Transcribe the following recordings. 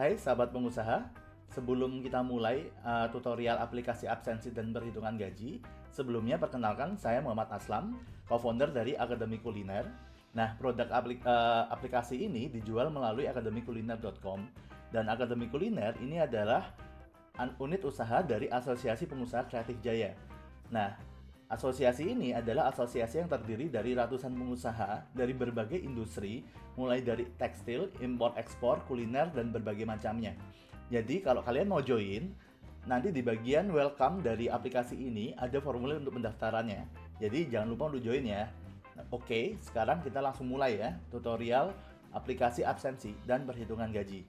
Hai sahabat pengusaha, sebelum kita mulai tutorial aplikasi absensi dan perhitungan gaji, sebelumnya perkenalkan saya Muhammad Aslam, co-founder dari Akademi Kuliner. Nah, produk aplikasi ini dijual melalui akademikuliner.com dan Akademi Kuliner ini adalah unit usaha dari Asosiasi Pengusaha Kreatif Jaya. Nah, asosiasi ini adalah asosiasi yang terdiri dari ratusan pengusaha dari berbagai industri, mulai dari tekstil, impor-ekspor, kuliner, dan berbagai macamnya. Jadi kalau kalian mau join, nanti di bagian welcome dari aplikasi ini ada formulir untuk pendaftarannya. Jadi jangan lupa untuk join ya. Nah, oke, sekarang kita langsung mulai ya, tutorial aplikasi absensi dan perhitungan gaji.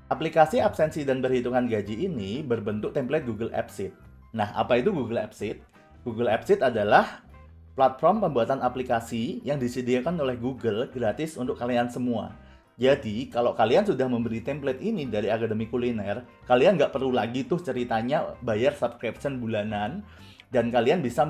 Aplikasi absensi dan perhitungan gaji ini berbentuk template Google AppSheet. Nah, apa itu Google AppSheet? Google AppSheet adalah platform pembuatan aplikasi yang disediakan oleh Google gratis untuk kalian semua. Jadi, kalau kalian sudah memberi template ini dari Akademi Kuliner, kalian nggak perlu lagi tuh ceritanya bayar subscription bulanan, dan kalian bisa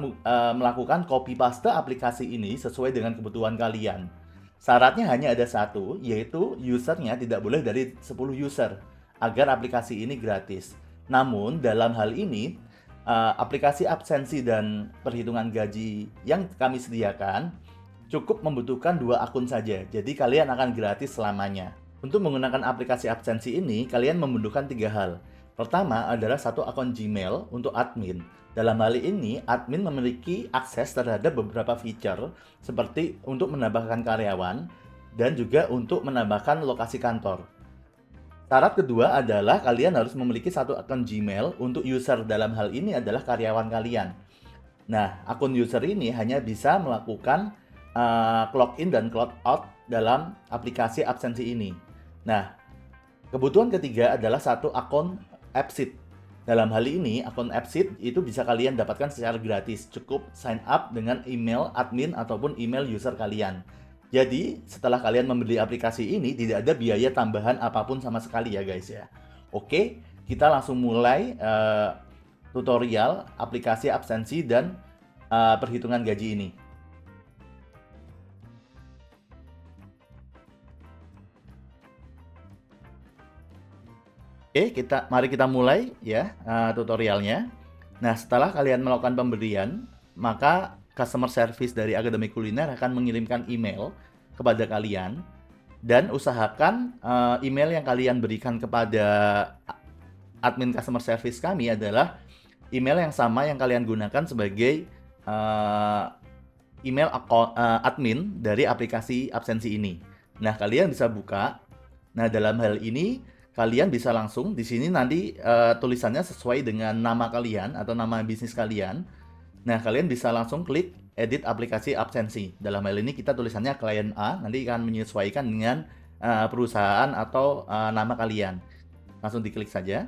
melakukan copy paste aplikasi ini sesuai dengan kebutuhan kalian. Syaratnya hanya ada satu, yaitu usernya tidak boleh dari 10 user agar aplikasi ini gratis. Namun dalam hal ini, aplikasi absensi dan perhitungan gaji yang kami sediakan cukup membutuhkan 2 akun saja. Jadi kalian akan gratis selamanya. Untuk menggunakan aplikasi absensi ini, kalian membutuhkan 3 hal. Pertama adalah 1 akun Gmail untuk admin. Dalam hal ini, admin memiliki akses terhadap beberapa feature seperti untuk menambahkan karyawan dan juga untuk menambahkan lokasi kantor. Syarat kedua adalah kalian harus memiliki 1 akun Gmail untuk user, dalam hal ini adalah karyawan kalian. Nah, akun user ini hanya bisa melakukan login dan clock out dalam aplikasi absensi ini. Nah, kebutuhan ketiga adalah 1 akun AppSheet. Dalam hal ini, akun AppSheet itu bisa kalian dapatkan secara gratis. Cukup sign up dengan email admin ataupun email user kalian. Jadi, setelah kalian membeli aplikasi ini, tidak ada biaya tambahan apapun sama sekali ya guys ya. Oke, kita langsung mulai tutorial aplikasi absensi dan perhitungan gaji ini. Oke, mari kita mulai ya tutorialnya. Nah, setelah kalian melakukan pembelian, maka customer service dari Akademi Kuliner akan mengirimkan email kepada kalian, dan usahakan email yang kalian berikan kepada admin customer service kami adalah email yang sama yang kalian gunakan sebagai email admin dari aplikasi absensi ini. Nah, kalian bisa buka. Nah, dalam hal ini kalian bisa langsung di sini nanti tulisannya sesuai dengan nama kalian atau nama bisnis kalian. Nah, kalian bisa langsung klik edit aplikasi absensi. Dalam hal ini kita tulisannya klien A, nanti akan menyesuaikan dengan perusahaan atau nama kalian. Langsung diklik saja.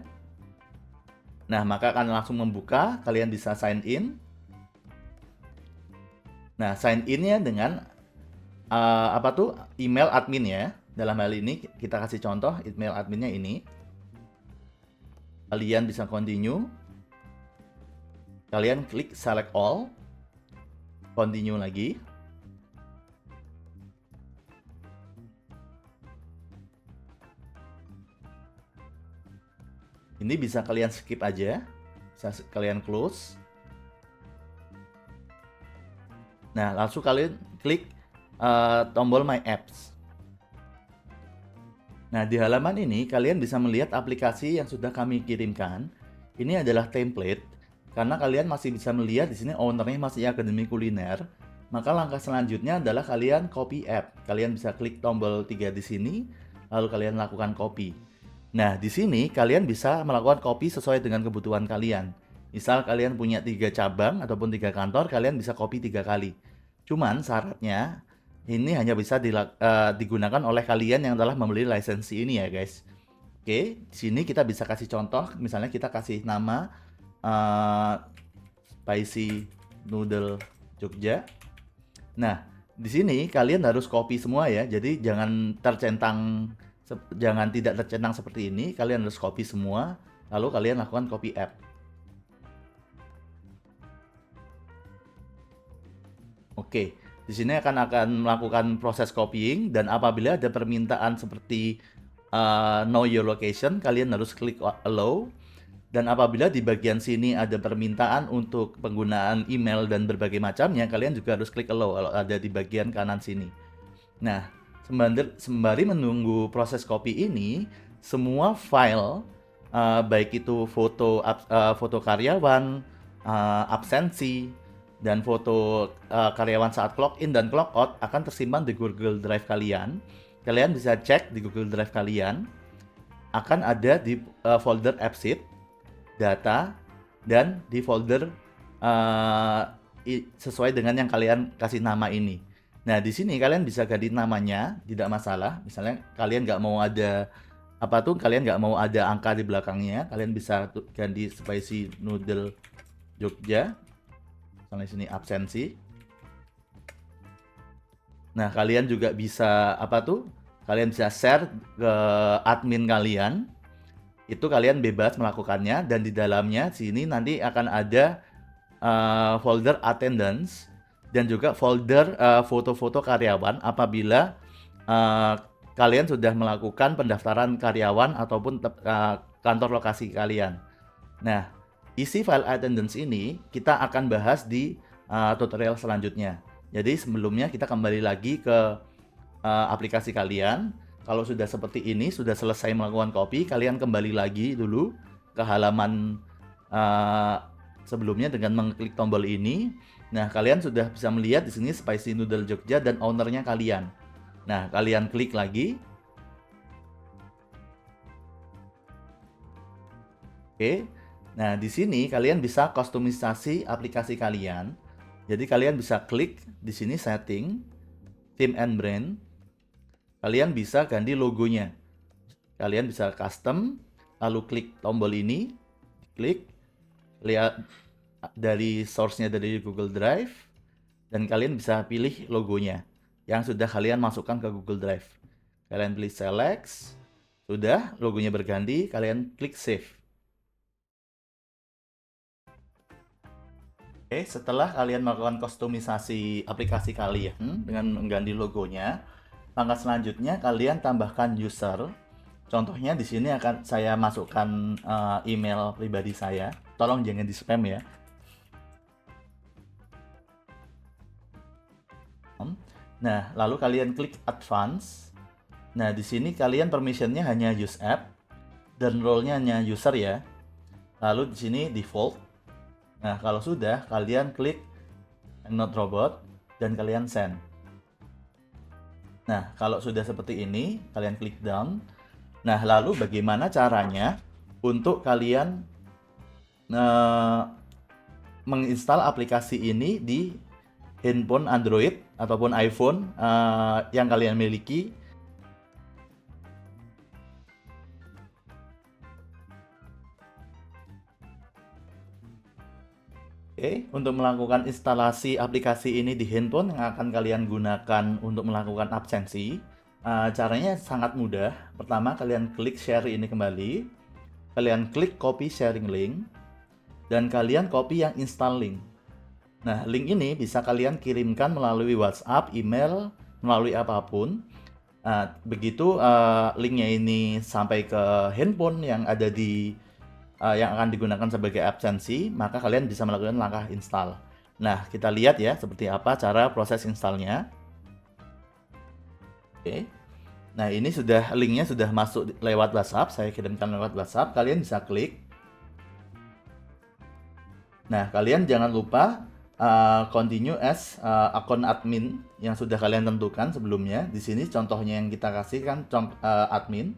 Nah, maka akan langsung membuka, kalian bisa sign in. Nah, sign in-nya dengan email admin ya. Dalam hal ini kita kasih contoh email adminnya ini. Kalian bisa continue. Kalian klik select all. Continue lagi. Ini bisa kalian skip aja. Bisa kalian close. Nah, langsung kalian klik tombol My Apps. Nah, di halaman ini kalian bisa melihat aplikasi yang sudah kami kirimkan. Ini adalah template, karena kalian masih bisa melihat di sini ownernya masih Akademi Kuliner. Maka langkah selanjutnya adalah kalian copy app. Kalian bisa klik tombol 3 di sini, lalu kalian lakukan copy. Nah, di sini kalian bisa melakukan copy sesuai dengan kebutuhan kalian. Misal kalian punya 3 cabang ataupun 3 kantor, kalian bisa copy 3 kali. Cuman syaratnya ini hanya bisa digunakan oleh kalian yang telah membeli lisensi ini ya guys. Oke, di sini kita bisa kasih contoh, misalnya kita kasih nama Spicy Noodle Jogja. Nah, di sini kalian harus copy semua ya. Jadi jangan tidak tercentang seperti ini. Kalian harus copy semua, lalu kalian lakukan copy app. Oke, di sini akan melakukan proses copying dan apabila ada permintaan seperti know your location, kalian harus klik allow. Dan apabila di bagian sini ada permintaan untuk penggunaan email dan berbagai macamnya, kalian juga harus klik allow kalau ada di bagian kanan sini. Nah, sembari menunggu proses copy ini, semua file baik itu foto karyawan, absensi, dan foto karyawan saat clock in dan clock out akan tersimpan di Google Drive kalian. Kalian bisa cek di Google Drive kalian, akan ada di folder AppSheet, data, dan di folder sesuai dengan yang kalian kasih nama ini. Nah, di sini kalian bisa ganti namanya, tidak masalah. Misalnya kalian nggak mau ada kalian nggak mau ada angka di belakangnya, kalian bisa ganti spicy noodle Jogja. Misalnya sini absensi. Nah, kalian juga bisa kalian bisa share ke admin kalian. Itu kalian bebas melakukannya, dan di dalamnya sini nanti akan ada folder attendance dan juga folder foto-foto karyawan apabila kalian sudah melakukan pendaftaran karyawan ataupun kantor lokasi kalian. Nah, isi file attendance ini kita akan bahas di tutorial selanjutnya. Jadi sebelumnya kita kembali lagi ke aplikasi kalian. Kalau sudah seperti ini, sudah selesai melakukan copy, kalian kembali lagi dulu ke halaman sebelumnya dengan mengklik tombol ini. Nah, kalian sudah bisa melihat di sini Spicy Noodle Jogja dan ownernya kalian. Nah, kalian klik lagi. Oke. Nah, di sini kalian bisa kustomisasi aplikasi kalian. Jadi kalian bisa klik di sini setting, theme and brand. Kalian bisa ganti logonya. Kalian bisa custom, lalu klik tombol ini, klik, lihat dari source-nya dari Google Drive, dan kalian bisa pilih logonya yang sudah kalian masukkan ke Google Drive. Kalian pilih select, sudah logonya berganti, kalian klik save. Oke, setelah kalian melakukan kustomisasi aplikasi kalian dengan mengganti logonya, langkah selanjutnya kalian tambahkan user. Contohnya di sini akan saya masukkan email pribadi saya. Tolong jangan di spam ya. Nah, lalu kalian klik advance. Nah, di sini kalian permissionnya hanya use app dan role-nya hanya user ya. Lalu di sini default. Nah, kalau sudah kalian klik not robot dan kalian send. Nah, kalau sudah seperti ini, kalian klik down. Nah, lalu bagaimana caranya untuk kalian menginstal aplikasi ini di handphone Android ataupun iPhone yang kalian miliki? Oke, untuk melakukan instalasi aplikasi ini di handphone yang akan kalian gunakan untuk melakukan absensi, caranya sangat mudah. Pertama, kalian klik share ini kembali, kalian klik copy sharing link, dan kalian copy yang install link. Nah, link ini bisa kalian kirimkan melalui WhatsApp, email, melalui apapun. Begitu linknya ini sampai ke handphone yang ada di yang akan digunakan sebagai absensi, maka kalian bisa melakukan langkah install. Nah, kita lihat ya seperti apa cara proses installnya. Oke. Nah, ini linknya sudah masuk lewat WhatsApp, saya kirimkan lewat WhatsApp, kalian bisa klik. Nah, kalian jangan lupa continue as akun admin yang sudah kalian tentukan sebelumnya. Di sini contohnya yang kita kasih kan admin.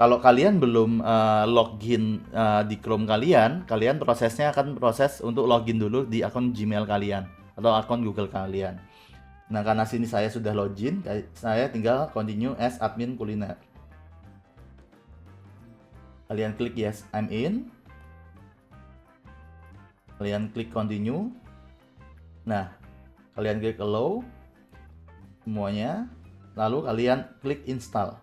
Kalau kalian belum login di Chrome kalian prosesnya akan proses untuk login dulu di akun Gmail kalian atau akun Google kalian. Nah, karena sini saya sudah login, saya tinggal continue as admin kuliner. Kalian klik yes, I'm in. Kalian klik continue. Nah, kalian klik allow semuanya, lalu kalian klik install.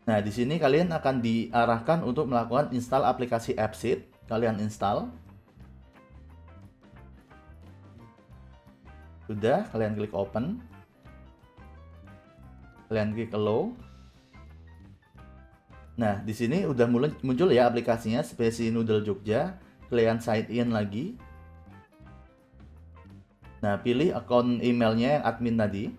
Nah, di sini kalian akan diarahkan untuk melakukan install aplikasi AppSheet. Kalian install. Sudah, kalian klik open. Kalian klik allow. Nah, di sini udah mulai muncul ya aplikasinya Spacey Noodle Jogja. Kalian sign in lagi. Nah, pilih akun emailnya yang admin tadi.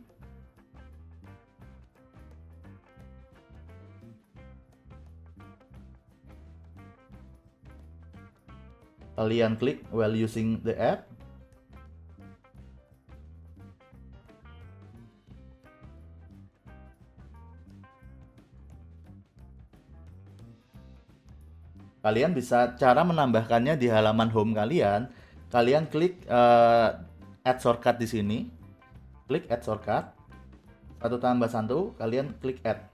Kalian klik while using the app. Kalian bisa cara menambahkannya di halaman home kalian. Kalian klik add shortcut di sini. Klik add shortcut. 1+1, kalian klik add.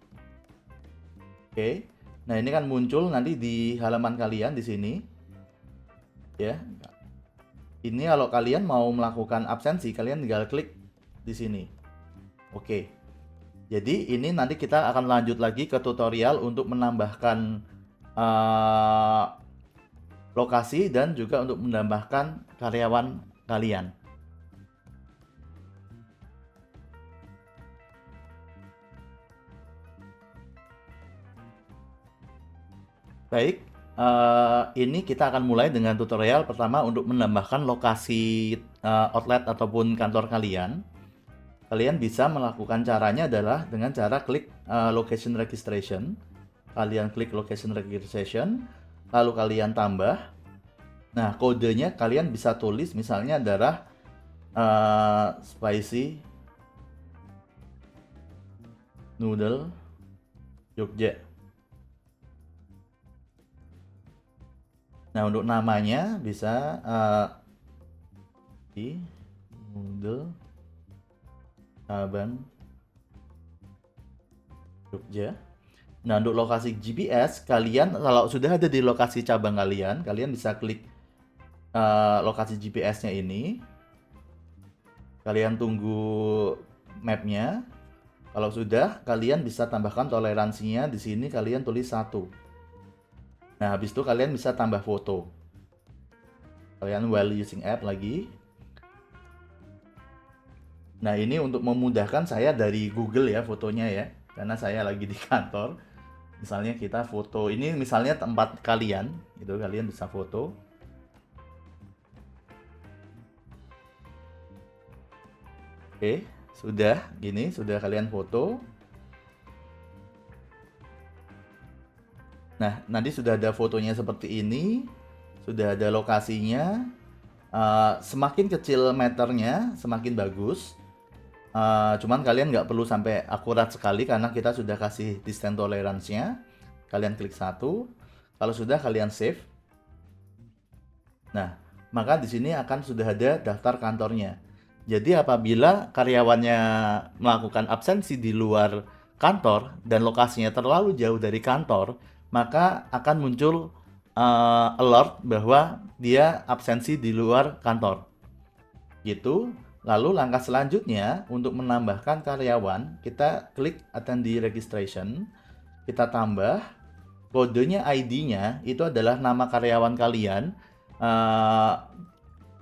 Oke. Nah, ini kan muncul nanti di halaman kalian di sini. Ya. Ini kalau kalian mau melakukan absensi, kalian tinggal klik di sini. Oke. Jadi ini nanti kita akan lanjut lagi ke tutorial untuk menambahkan lokasi dan juga untuk menambahkan karyawan kalian. Baik, ini kita akan mulai dengan tutorial pertama untuk menambahkan lokasi outlet ataupun kantor kalian. Kalian bisa melakukan caranya adalah dengan cara klik location registration. Kalian klik location registration, lalu kalian tambah. Nah, kodenya kalian bisa tulis misalnya adalah Spacey Noodle Jogja. Nah, untuk namanya bisa di Noodle Cabang Jogja. Nah, untuk lokasi GPS, kalian kalau sudah ada di lokasi cabang kalian, kalian bisa klik lokasi GPS-nya ini. Kalian tunggu mapnya. Kalau sudah, kalian bisa tambahkan toleransinya. Di sini kalian tulis 1. Nah, habis itu kalian bisa tambah foto. Kalian while using app lagi. Nah, ini untuk memudahkan saya dari Google ya fotonya ya. Karena saya lagi di kantor. Misalnya kita foto, ini misalnya tempat kalian, itu kalian bisa foto. Oke, sudah gini, sudah kalian foto. Nah, nanti sudah ada fotonya seperti ini, sudah ada lokasinya. Semakin kecil meternya, semakin bagus. Cuman kalian nggak perlu sampai akurat sekali karena kita sudah kasih distance tolerance-nya. Kalian klik 1. Kalau sudah kalian save. Nah, maka di sini akan sudah ada daftar kantornya. Jadi apabila karyawannya melakukan absensi di luar kantor dan lokasinya terlalu jauh dari kantor, maka akan muncul alert bahwa dia absensi di luar kantor. Gitu. Lalu langkah selanjutnya untuk menambahkan karyawan, kita klik attendee registration, kita tambah kodenya ID-nya itu adalah nama karyawan kalian,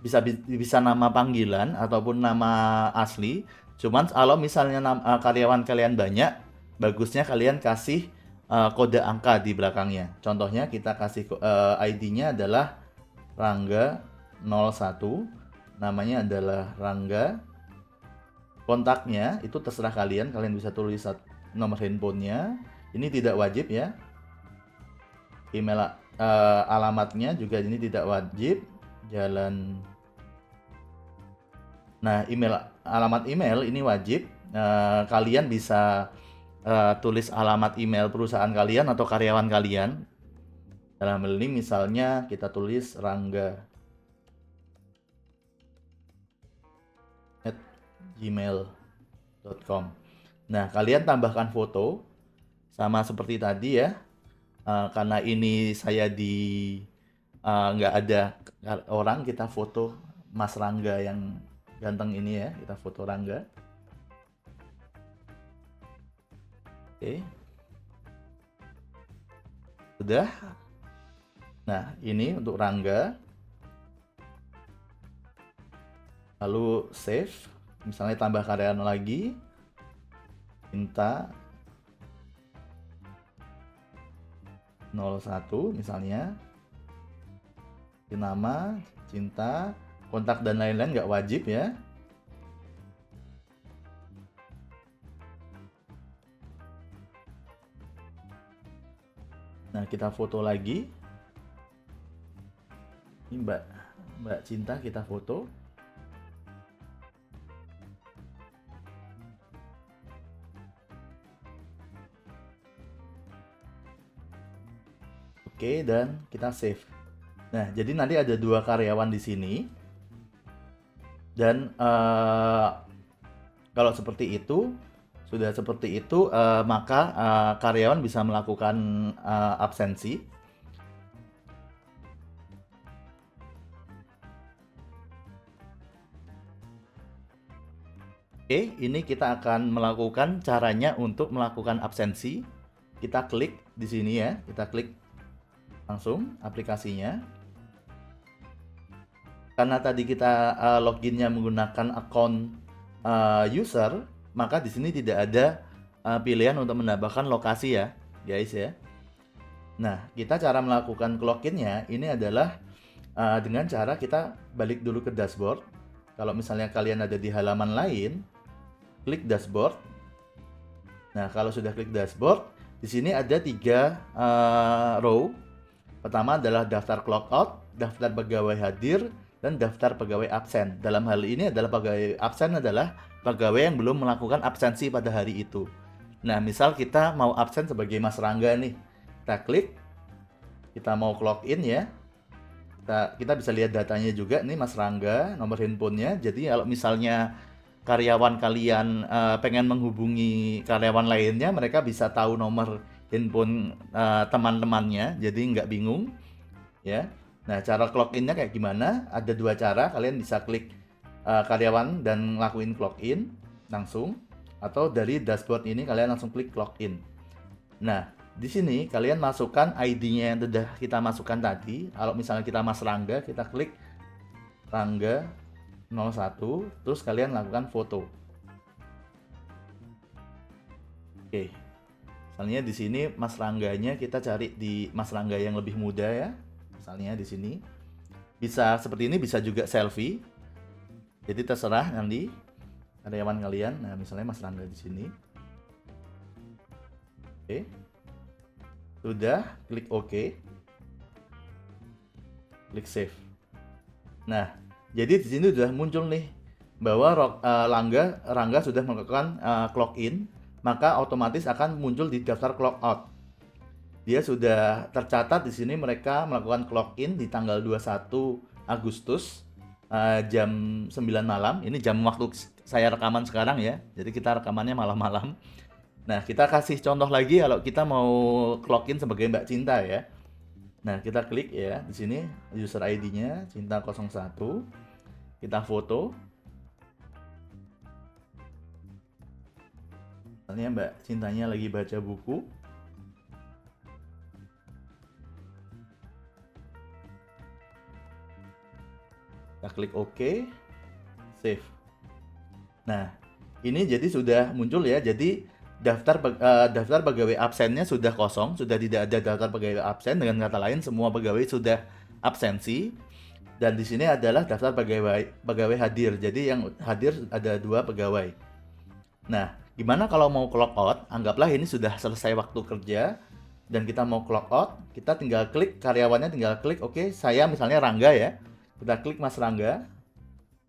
bisa nama panggilan ataupun nama asli. Cuman kalau misalnya karyawan kalian banyak, bagusnya kalian kasih kode angka di belakangnya. Contohnya kita kasih ID-nya adalah Rangga 01. Namanya adalah Rangga. Kontaknya itu terserah kalian bisa tulis nomor handphonenya. Ini tidak wajib ya. Email alamatnya juga ini tidak wajib. Jalan. Nah, alamat email ini wajib. Kalian bisa tulis alamat email perusahaan kalian atau karyawan kalian. Dalam hal ini misalnya kita tulis rangga@gmail.com. Nah, kalian tambahkan foto sama seperti tadi ya. Karena ini saya nggak ada orang, kita foto Mas Rangga yang ganteng ini ya, kita foto Rangga. Oke. Udah. Nah, ini untuk Rangga. Lalu save. Misalnya tambah karyawan lagi. Cinta 01 misalnya. Nama, cinta, kontak dan lain-lain nggak wajib ya. Nah, kita foto lagi. Ini Mbak Cinta kita foto. Oke, dan kita save. Nah, jadi nanti ada 2 karyawan di sini. Dan kalau seperti itu, sudah seperti itu, maka karyawan bisa melakukan absensi. Oke, ini kita akan melakukan caranya untuk melakukan absensi. Kita klik di sini ya, kita klik langsung aplikasinya. Karena tadi kita loginnya menggunakan akun user, maka di sini tidak ada pilihan untuk menambahkan lokasi ya, guys ya. Nah, kita cara melakukan loginnya ini adalah dengan cara kita balik dulu ke dashboard. Kalau misalnya kalian ada di halaman lain, klik dashboard. Nah, kalau sudah klik dashboard, di sini ada 3 row. Pertama adalah daftar clock-out, daftar pegawai hadir, dan daftar pegawai absen. Dalam hal ini adalah pegawai absen adalah pegawai yang belum melakukan absensi pada hari itu. Nah, misal kita mau absen sebagai Mas Rangga nih. Kita klik, kita mau clock in ya. Kita bisa lihat datanya juga nih Mas Rangga, nomor handphonenya. Jadi kalau misalnya karyawan kalian pengen menghubungi karyawan lainnya, mereka bisa tahu nomor handphone teman-temannya, jadi nggak bingung ya. Nah, cara clock in-nya kayak gimana? Ada 2 cara, kalian bisa klik karyawan dan ngelakuin clock in langsung, atau dari dashboard ini kalian langsung klik clock in. Nah, di sini kalian masukkan ID-nya yang sudah kita masukkan tadi. Kalau misalnya kita Mas Rangga, kita klik Rangga 01, terus kalian lakukan foto. Oke. Misalnya di sini Mas Rangganya kita cari di Mas Rangga yang lebih muda ya. Misalnya di sini. Bisa seperti ini, bisa juga selfie. Jadi terserah nanti karyawan kalian. Nah, misalnya Mas Rangga di sini. Oke. Sudah, klik OK. Klik save. Nah, jadi di sini sudah muncul nih bahwa Rangga sudah melakukan clock in, maka otomatis akan muncul di daftar clock out. Dia sudah tercatat di sini mereka melakukan clock in di tanggal 21 Agustus jam 9 malam. Ini jam waktu saya rekaman sekarang ya. Jadi kita rekamannya malam-malam. Nah, kita kasih contoh lagi kalau kita mau clock in sebagai Mbak Cinta ya. Nah, kita klik ya di sini user ID-nya Cinta 01. Kita foto. Misalnya Mbak Cintanya lagi baca buku. Kita klik OK, save. Nah, ini jadi sudah muncul ya. Jadi daftar pegawai absennya sudah kosong, sudah tidak ada daftar pegawai absen. Dengan kata lain, semua pegawai sudah absensi. Dan di sini adalah daftar pegawai hadir. Jadi yang hadir ada 2 pegawai. Nah, gimana kalau mau clock out? Anggaplah ini sudah selesai waktu kerja dan kita mau clock out, kita tinggal klik karyawannya, tinggal klik oke, saya misalnya Rangga ya. Kita klik Mas Rangga.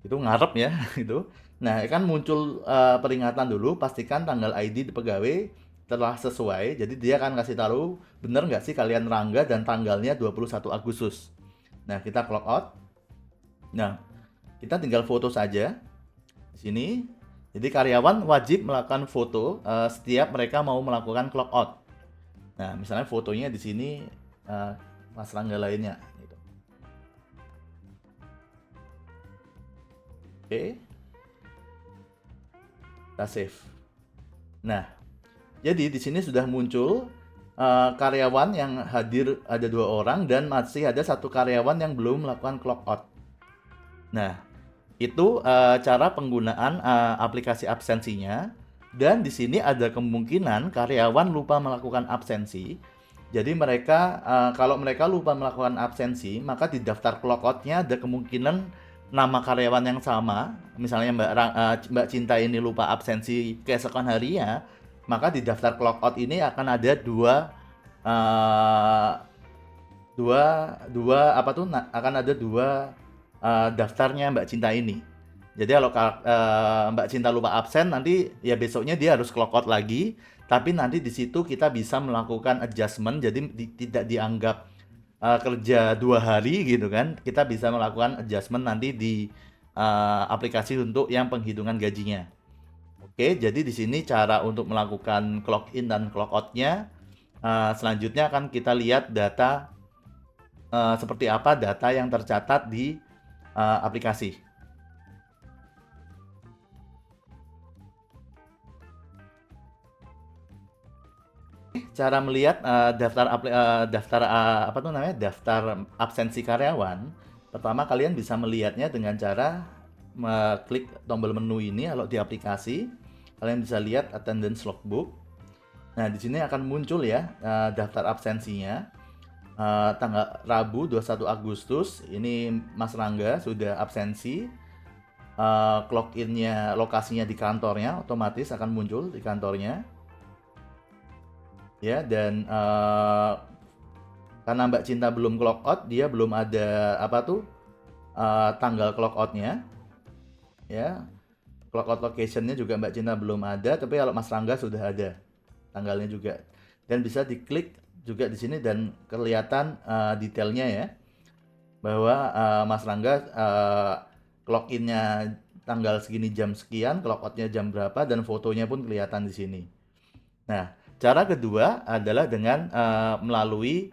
Itu ngarep ya gitu. Nah, kan muncul peringatan dulu, pastikan tanggal ID di pegawai telah sesuai. Jadi dia akan kasih tahu bener nggak sih kalian Rangga dan tanggalnya 21 Agustus. Nah, kita clock out. Nah, kita tinggal foto saja di sini. Jadi karyawan wajib melakukan foto setiap mereka mau melakukan clock out. Nah, misalnya fotonya di sini Mas Rangga lainnya. Gitu. Oke, kita save. Nah, jadi di sini sudah muncul karyawan yang hadir ada 2 orang dan masih ada 1 karyawan yang belum melakukan clock out. Nah, itu cara penggunaan aplikasi absensinya. Dan di sini ada kemungkinan karyawan lupa melakukan absensi. Jadi mereka kalau mereka lupa melakukan absensi, maka di daftar clock out-nya ada kemungkinan nama karyawan yang sama. Misalnya Mbak Cinta ini lupa absensi keesokan harinya, maka di daftar clock out ini akan ada eh, akan ada dua daftarnya Mbak Cinta ini. Jadi kalau Mbak Cinta lupa absen, nanti ya besoknya dia harus clock out lagi. Tapi nanti di situ kita bisa melakukan adjustment, jadi tidak dianggap kerja 2 hari gitu kan. Kita bisa melakukan adjustment nanti di aplikasi untuk yang penghitungan gajinya. Oke, jadi di sini cara untuk melakukan clock in dan clock out-nya. Selanjutnya akan kita lihat data seperti apa data yang tercatat di aplikasi. Cara melihat daftar absensi karyawan. Pertama kalian bisa melihatnya dengan cara klik tombol menu ini. Kalau di aplikasi kalian bisa lihat attendance logbook. Nah, di sini akan muncul ya daftar absensinya. Tanggal Rabu 21 Agustus ini Mas Rangga sudah absensi. Clock in-nya lokasinya di kantornya otomatis akan muncul di kantornya. Ya, dan karena Mbak Cinta belum clock out, dia belum ada tanggal clock out-nya. Ya, clock out location-nya juga Mbak Cinta belum ada, tapi kalau Mas Rangga sudah ada tanggalnya juga. Dan bisa diklik juga di sini dan kelihatan detailnya ya, bahwa Mas Rangga clock in-nya tanggal segini jam sekian, clock out-nya jam berapa, dan fotonya pun kelihatan di sini. Nah, cara kedua adalah dengan melalui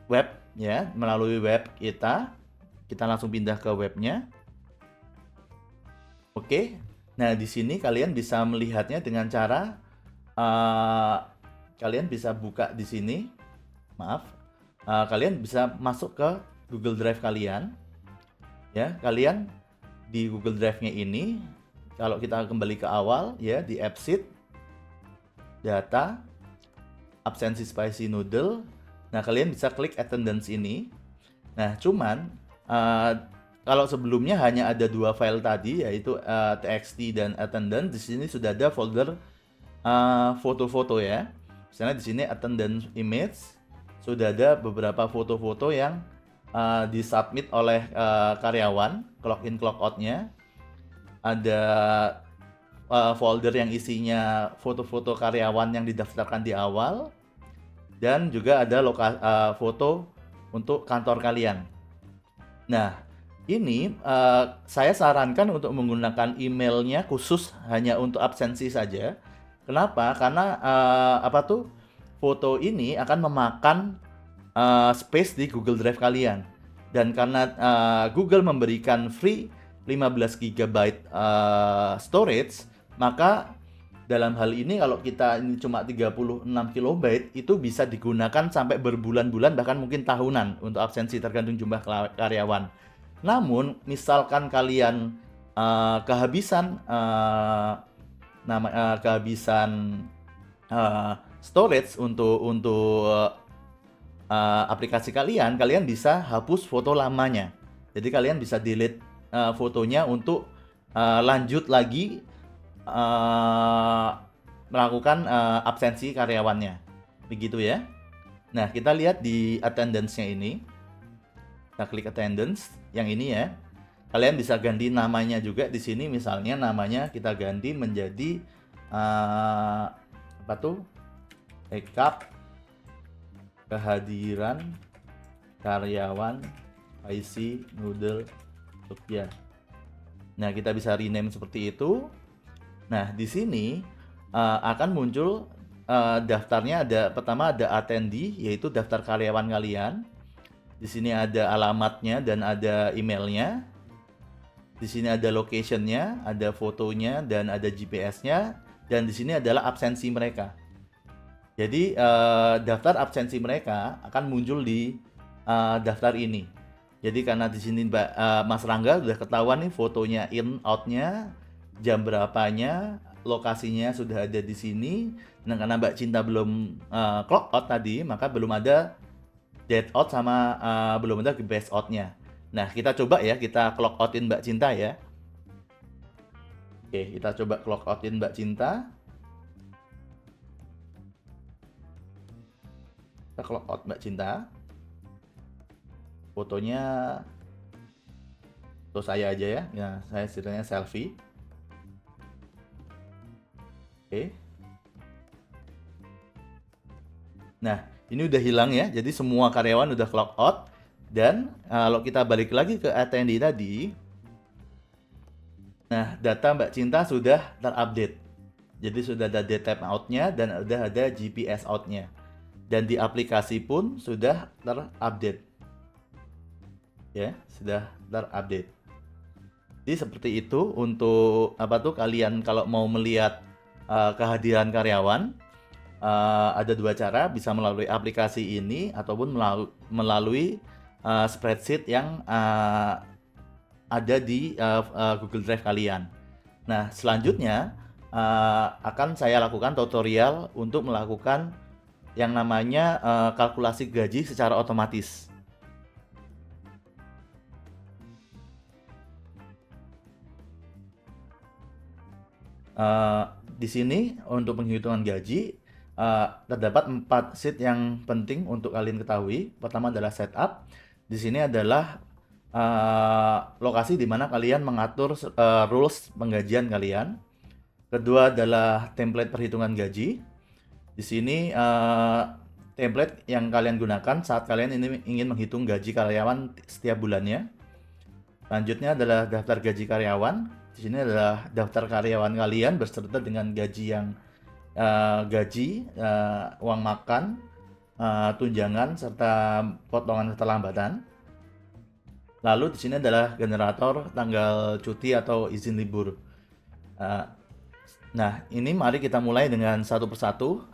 web ya, melalui web kita. Kita langsung pindah ke webnya. Oke. Nah, di sini kalian bisa melihatnya dengan cara kalian bisa buka di sini. Maaf. Kalian bisa masuk ke Google Drive kalian. Ya, kalian di Google Drive-nya ini, kalau kita kembali ke awal ya, di AppSheet, data, absensi spicy noodle. Nah, kalian bisa klik attendance ini. Nah, cuman kalau sebelumnya hanya ada 2 file tadi, yaitu txt dan attendance. Di sini sudah ada folder foto-foto ya. Misalnya di sini attendance image, sudah ada beberapa foto-foto yang disubmit oleh karyawan, clock in clock out-nya. Ada folder yang isinya foto-foto karyawan yang didaftarkan di awal, dan juga ada foto untuk kantor kalian. Nah, ini saya sarankan untuk menggunakan emailnya khusus hanya untuk absensi saja. Kenapa? Karena foto ini akan memakan space di Google Drive kalian. Dan karena Google memberikan free 15 GB storage, maka dalam hal ini kalau kita ini cuma 36 KB, itu bisa digunakan sampai berbulan-bulan, bahkan mungkin tahunan untuk absensi, tergantung jumlah karyawan. Namun misalkan kalian kehabisan storage untuk aplikasi kalian bisa hapus foto lamanya. Jadi kalian bisa delete fotonya untuk lanjut lagi melakukan absensi karyawannya. Begitu ya. Nah, kita lihat di attendance-nya ini. Kita klik attendance yang ini ya. Kalian bisa ganti namanya juga di sini, misalnya namanya kita ganti menjadi backup kehadiran karyawan spicy noodle Jogja. Nah, kita bisa rename seperti itu. Nah, di sini akan muncul daftarnya. Pertama ada attendee, yaitu daftar karyawan kalian. Di sini ada alamatnya dan ada emailnya. Di sini ada location-nya, ada fotonya, dan ada GPS-nya. Dan di sini adalah absensi mereka. Jadi daftar absensi mereka akan muncul di daftar ini. Jadi karena di sini Mas Rangga sudah ketahuan nih fotonya in out-nya, jam berapanya, lokasinya sudah ada di sini. Dan karena Mbak Cinta belum clock out tadi, maka belum ada dead out sama belum ada best out-nya. Nah, kita coba ya, kita clock out-in Mbak Cinta ya. Oke, kita coba clock out-in Mbak Cinta. Kita clock out Mbak Cinta. Fotonya foto saya aja ya. Ya, saya istilahnya selfie. Oke. Nah, ini udah hilang ya. Jadi semua karyawan udah clock out. Dan kalau kita balik lagi ke attendee tadi, nah data Mbak Cinta sudah terupdate. Jadi sudah ada time out-nya dan udah ada GPS out-nya. Dan di aplikasi pun sudah terupdate. Ya, sudah terupdate. Jadi seperti itu untuk apa tuh kalian kalau mau melihat kehadiran karyawan ada dua cara, bisa melalui aplikasi ini ataupun melalui spreadsheet yang ada di Google Drive kalian. Nah, selanjutnya akan saya lakukan tutorial untuk melakukan yang namanya kalkulasi gaji secara otomatis. Di sini untuk penghitungan gaji terdapat 4 sheet yang penting untuk kalian ketahui. Pertama adalah setup. Di sini adalah lokasi di mana kalian mengatur rules penggajian kalian. Kedua adalah template perhitungan gaji. Di sini template yang kalian gunakan saat kalian ingin menghitung gaji karyawan setiap bulannya. Selanjutnya adalah daftar gaji karyawan. Di sini adalah daftar karyawan kalian beserta dengan gaji yang gaji, uang makan, tunjangan serta potongan keterlambatan. Lalu di sini adalah generator tanggal cuti atau izin libur. Nah, ini mari kita mulai dengan satu persatu.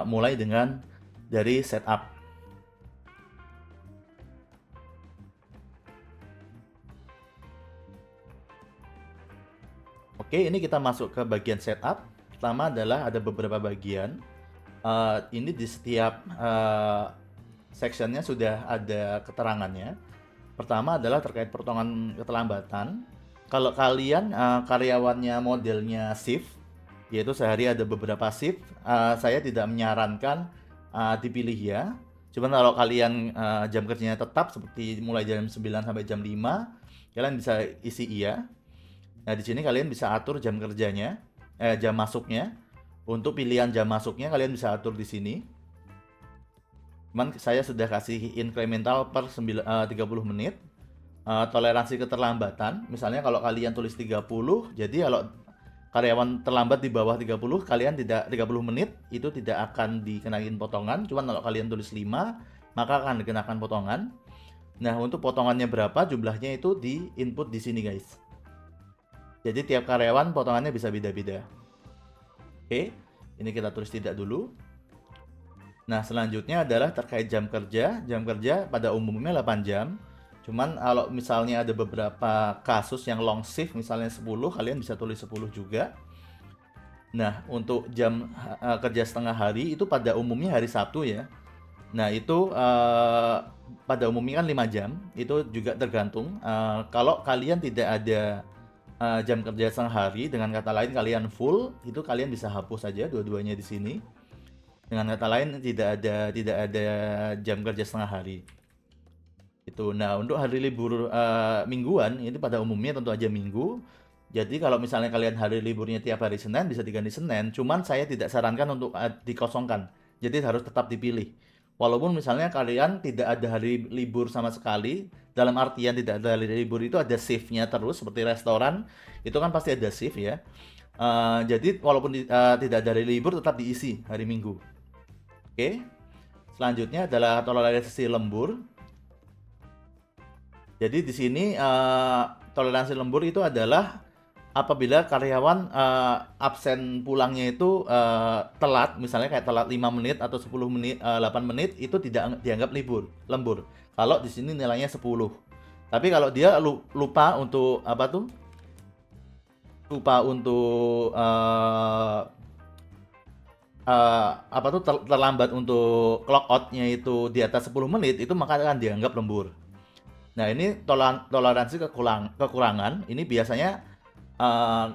Mulai dengan dari setup. Oke, ini kita masuk ke bagian setup. Pertama adalah ada beberapa bagian. Ini di setiap sectionnya sudah ada keterangannya. Pertama adalah terkait potongan keterlambatan. Kalau kalian karyawannya modelnya shift, yaitu sehari ada beberapa shift, saya tidak menyarankan dipilih ya. Cuman kalau kalian jam kerjanya tetap seperti mulai jam 9 sampai jam 5, kalian bisa isi iya. Nah, di sini kalian bisa atur jam kerjanya, jam masuknya. Untuk pilihan jam masuknya kalian bisa atur di sini. Cuman saya sudah kasih incremental per 30 menit. Toleransi keterlambatan, misalnya kalau kalian tulis 30, jadi kalau karyawan terlambat di bawah 30, kalian tidak 30 menit itu tidak akan dikenain potongan. Cuman kalau kalian tulis 5, maka akan dikenakan potongan. Nah, untuk potongannya berapa jumlahnya itu di input di sini, guys. Jadi tiap karyawan potongannya bisa beda-beda. Oke, ini kita tulis tidak dulu. Nah, selanjutnya adalah terkait jam kerja. Jam kerja pada umumnya 8 jam. Cuman kalau misalnya ada beberapa kasus yang long shift, misalnya 10, kalian bisa tulis 10 juga. Nah, untuk jam kerja setengah hari itu pada umumnya hari Sabtu ya. Nah, itu pada umumnya kan 5 jam. Itu juga tergantung. Kalau kalian tidak ada jam kerja setengah hari, dengan kata lain kalian full, itu kalian bisa hapus saja dua-duanya di sini. Dengan kata lain tidak ada jam kerja setengah hari. Itu. Nah, untuk hari libur mingguan itu pada umumnya tentu aja Minggu. Jadi kalau misalnya kalian hari liburnya tiap hari Senin bisa diganti Senin, cuman saya tidak sarankan untuk dikosongkan. Jadi harus tetap dipilih. Walaupun misalnya kalian tidak ada hari libur sama sekali, dalam artian tidak ada hari libur itu ada shift-nya terus seperti restoran, itu kan pasti ada shift ya. Jadi walaupun tidak ada hari libur tetap diisi hari Minggu. Oke. Selanjutnya adalah toleransi lembur. Jadi di sini toleransi lembur itu adalah apabila karyawan absen pulangnya itu telat, misalnya kayak telat 5 menit atau 10 menit, 8 menit, itu tidak dianggap lembur. Kalau di sini nilainya 10. Tapi kalau dia lupa untuk apa tuh? Lupa untuk apa tuh terlambat untuk clock out-nya itu di atas 10 menit, itu maka akan dianggap lembur. Nah, ini toleransi kekurangan. Ini biasanya uh,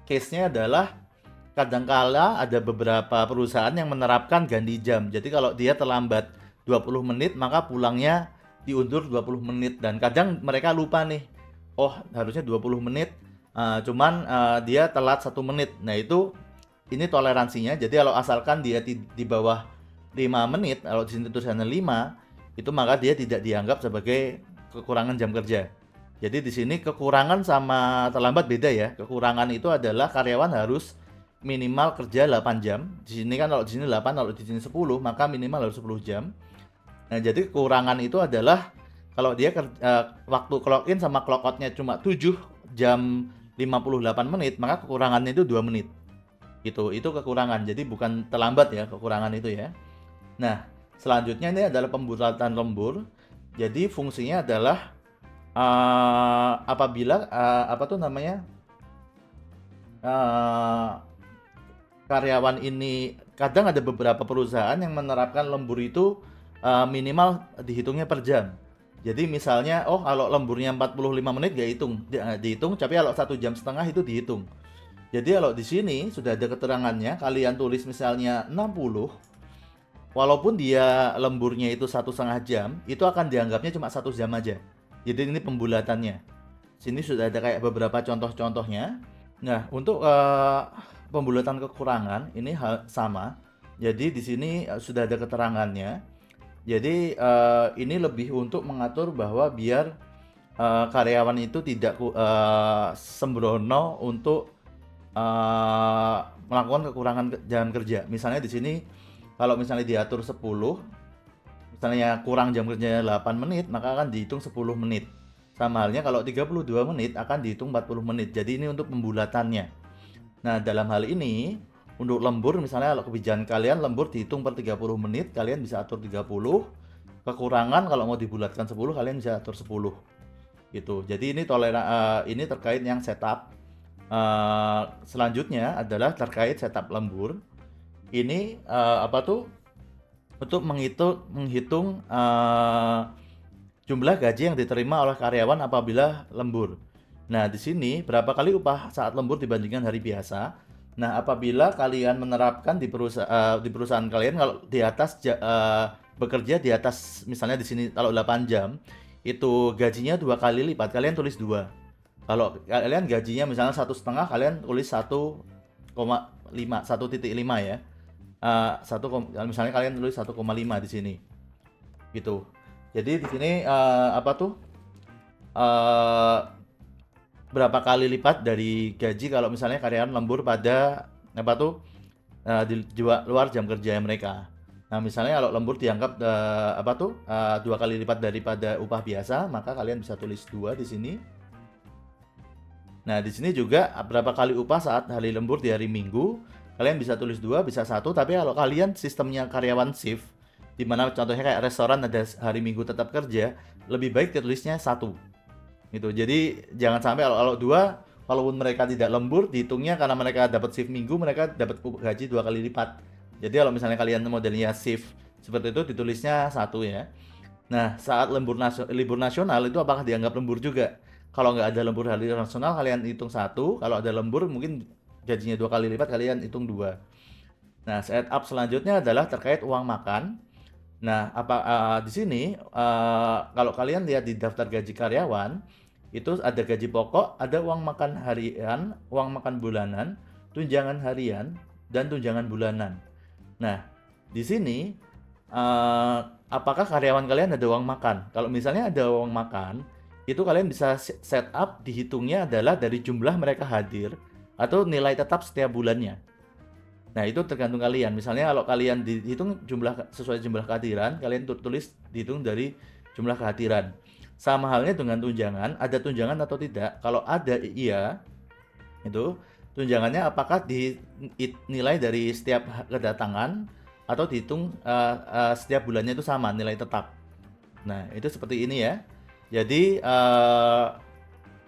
case-nya adalah kadangkala ada beberapa perusahaan yang menerapkan ganti jam. Jadi kalau dia terlambat 20 menit, maka pulangnya diundur 20 menit. Dan kadang mereka lupa nih, oh harusnya 20 menit, cuman dia telat 1 menit. Nah itu ini toleransinya. Jadi kalau asalkan dia di bawah 5 menit, kalau di sini tulisannya 5, itu maka dia tidak dianggap sebagai kekurangan jam kerja. Jadi di sini kekurangan sama terlambat beda ya. Kekurangan itu adalah karyawan harus minimal kerja 8 jam. Di sini kan kalau di sini 8, kalau di sini 10, maka minimal harus 10 jam. Nah, jadi kekurangan itu adalah kalau dia waktu clock in sama clock out-nya cuma 7 jam 58 menit, maka kekurangannya itu 2 menit. Itu kekurangan. Jadi bukan terlambat ya, kekurangan itu ya. Nah, selanjutnya ini adalah pembulatan lembur. Jadi fungsinya adalah apabila apa tuh namanya? Karyawan ini kadang ada beberapa perusahaan yang menerapkan lembur itu minimal dihitungnya per jam. Jadi misalnya, oh kalau lemburnya 45 menit gak dihitung, tapi kalau 1,5 jam itu dihitung. Jadi kalau di sini sudah ada keterangannya, kalian tulis misalnya 60, walaupun dia lemburnya itu 1,5 jam, itu akan dianggapnya cuma 1 jam aja. Jadi ini pembulatannya. Sini sudah ada kayak beberapa contoh-contohnya. Nah, untuk pembulatan kekurangan ini hal sama. Jadi di sini sudah ada keterangannya. Jadi ini lebih untuk mengatur bahwa biar karyawan itu tidak sembrono untuk melakukan kekurangan jam kerja. Misalnya di sini kalau misalnya diatur 10, misalnya kurang jam kerjanya 8 menit, maka akan dihitung 10 menit. Sama halnya kalau 32 menit akan dihitung 40 menit. Jadi ini untuk pembulatannya. Nah, dalam hal ini untuk lembur misalnya kalau kebijakan kalian lembur dihitung per 30 menit, kalian bisa atur 30. Kekurangan kalau mau dibulatkan 10, kalian bisa atur 10. Gitu. Jadi ini ini terkait yang setup. Selanjutnya adalah terkait setup lembur. Ini apa tuh? Untuk menghitung jumlah gaji yang diterima oleh karyawan apabila lembur. Nah, di sini berapa kali upah saat lembur dibandingkan hari biasa? Nah, apabila kalian menerapkan di perusahaan kalian kalau di atas bekerja di atas misalnya di sini kalau 8 jam itu gajinya 2 kali lipat, kalian tulis 2. Kalau kalian gajinya misalnya 1,5, kalian tulis 1,5, 1,5 ya. Misalnya kalian tulis 1,5 di sini. Gitu. Jadi di sini apa tuh? Berapa kali lipat dari gaji kalau misalnya karyawan lembur pada apa tuh di luar jam kerja mereka. Nah, misalnya kalau lembur dianggap apa tuh 2 kali lipat daripada upah biasa, maka kalian bisa tulis 2 di sini. Nah, di sini juga berapa kali upah saat hari lembur di hari Minggu, kalian bisa tulis 2, bisa 1. Tapi kalau kalian sistemnya karyawan shift, di mana contohnya kayak restoran ada hari Minggu tetap kerja, lebih baik tulisnya 1. Gitu. Jadi jangan sampai kalau 2, walaupun mereka tidak lembur, dihitungnya karena mereka dapat shift Minggu, mereka dapat gaji 2 kali lipat. Jadi kalau misalnya kalian modelnya shift seperti itu, ditulisnya 1 ya. Nah, saat libur nasional itu apakah dianggap lembur juga? Kalau nggak ada lembur hari nasional, kalian hitung 1. Kalau ada lembur, mungkin gajinya 2 kali lipat, kalian hitung 2. Nah, setup selanjutnya adalah terkait uang makan. Nah, di sini kalau kalian lihat di daftar gaji karyawan, itu ada gaji pokok, ada uang makan harian, uang makan bulanan, tunjangan harian, dan tunjangan bulanan. Nah, di sini apakah karyawan kalian ada uang makan? Kalau misalnya ada uang makan, itu kalian bisa setup dihitungnya adalah dari jumlah mereka hadir atau nilai tetap setiap bulannya. Nah, itu tergantung kalian. Misalnya kalau kalian dihitung sesuai jumlah kehadiran, kalian tulis dihitung dari jumlah kehadiran. Sama halnya dengan tunjangan, ada tunjangan atau tidak? Kalau ada, iya. Itu tunjangannya apakah dinilai dari setiap kedatangan atau dihitung setiap bulannya itu sama nilai tetap. Nah, itu seperti ini ya. Jadi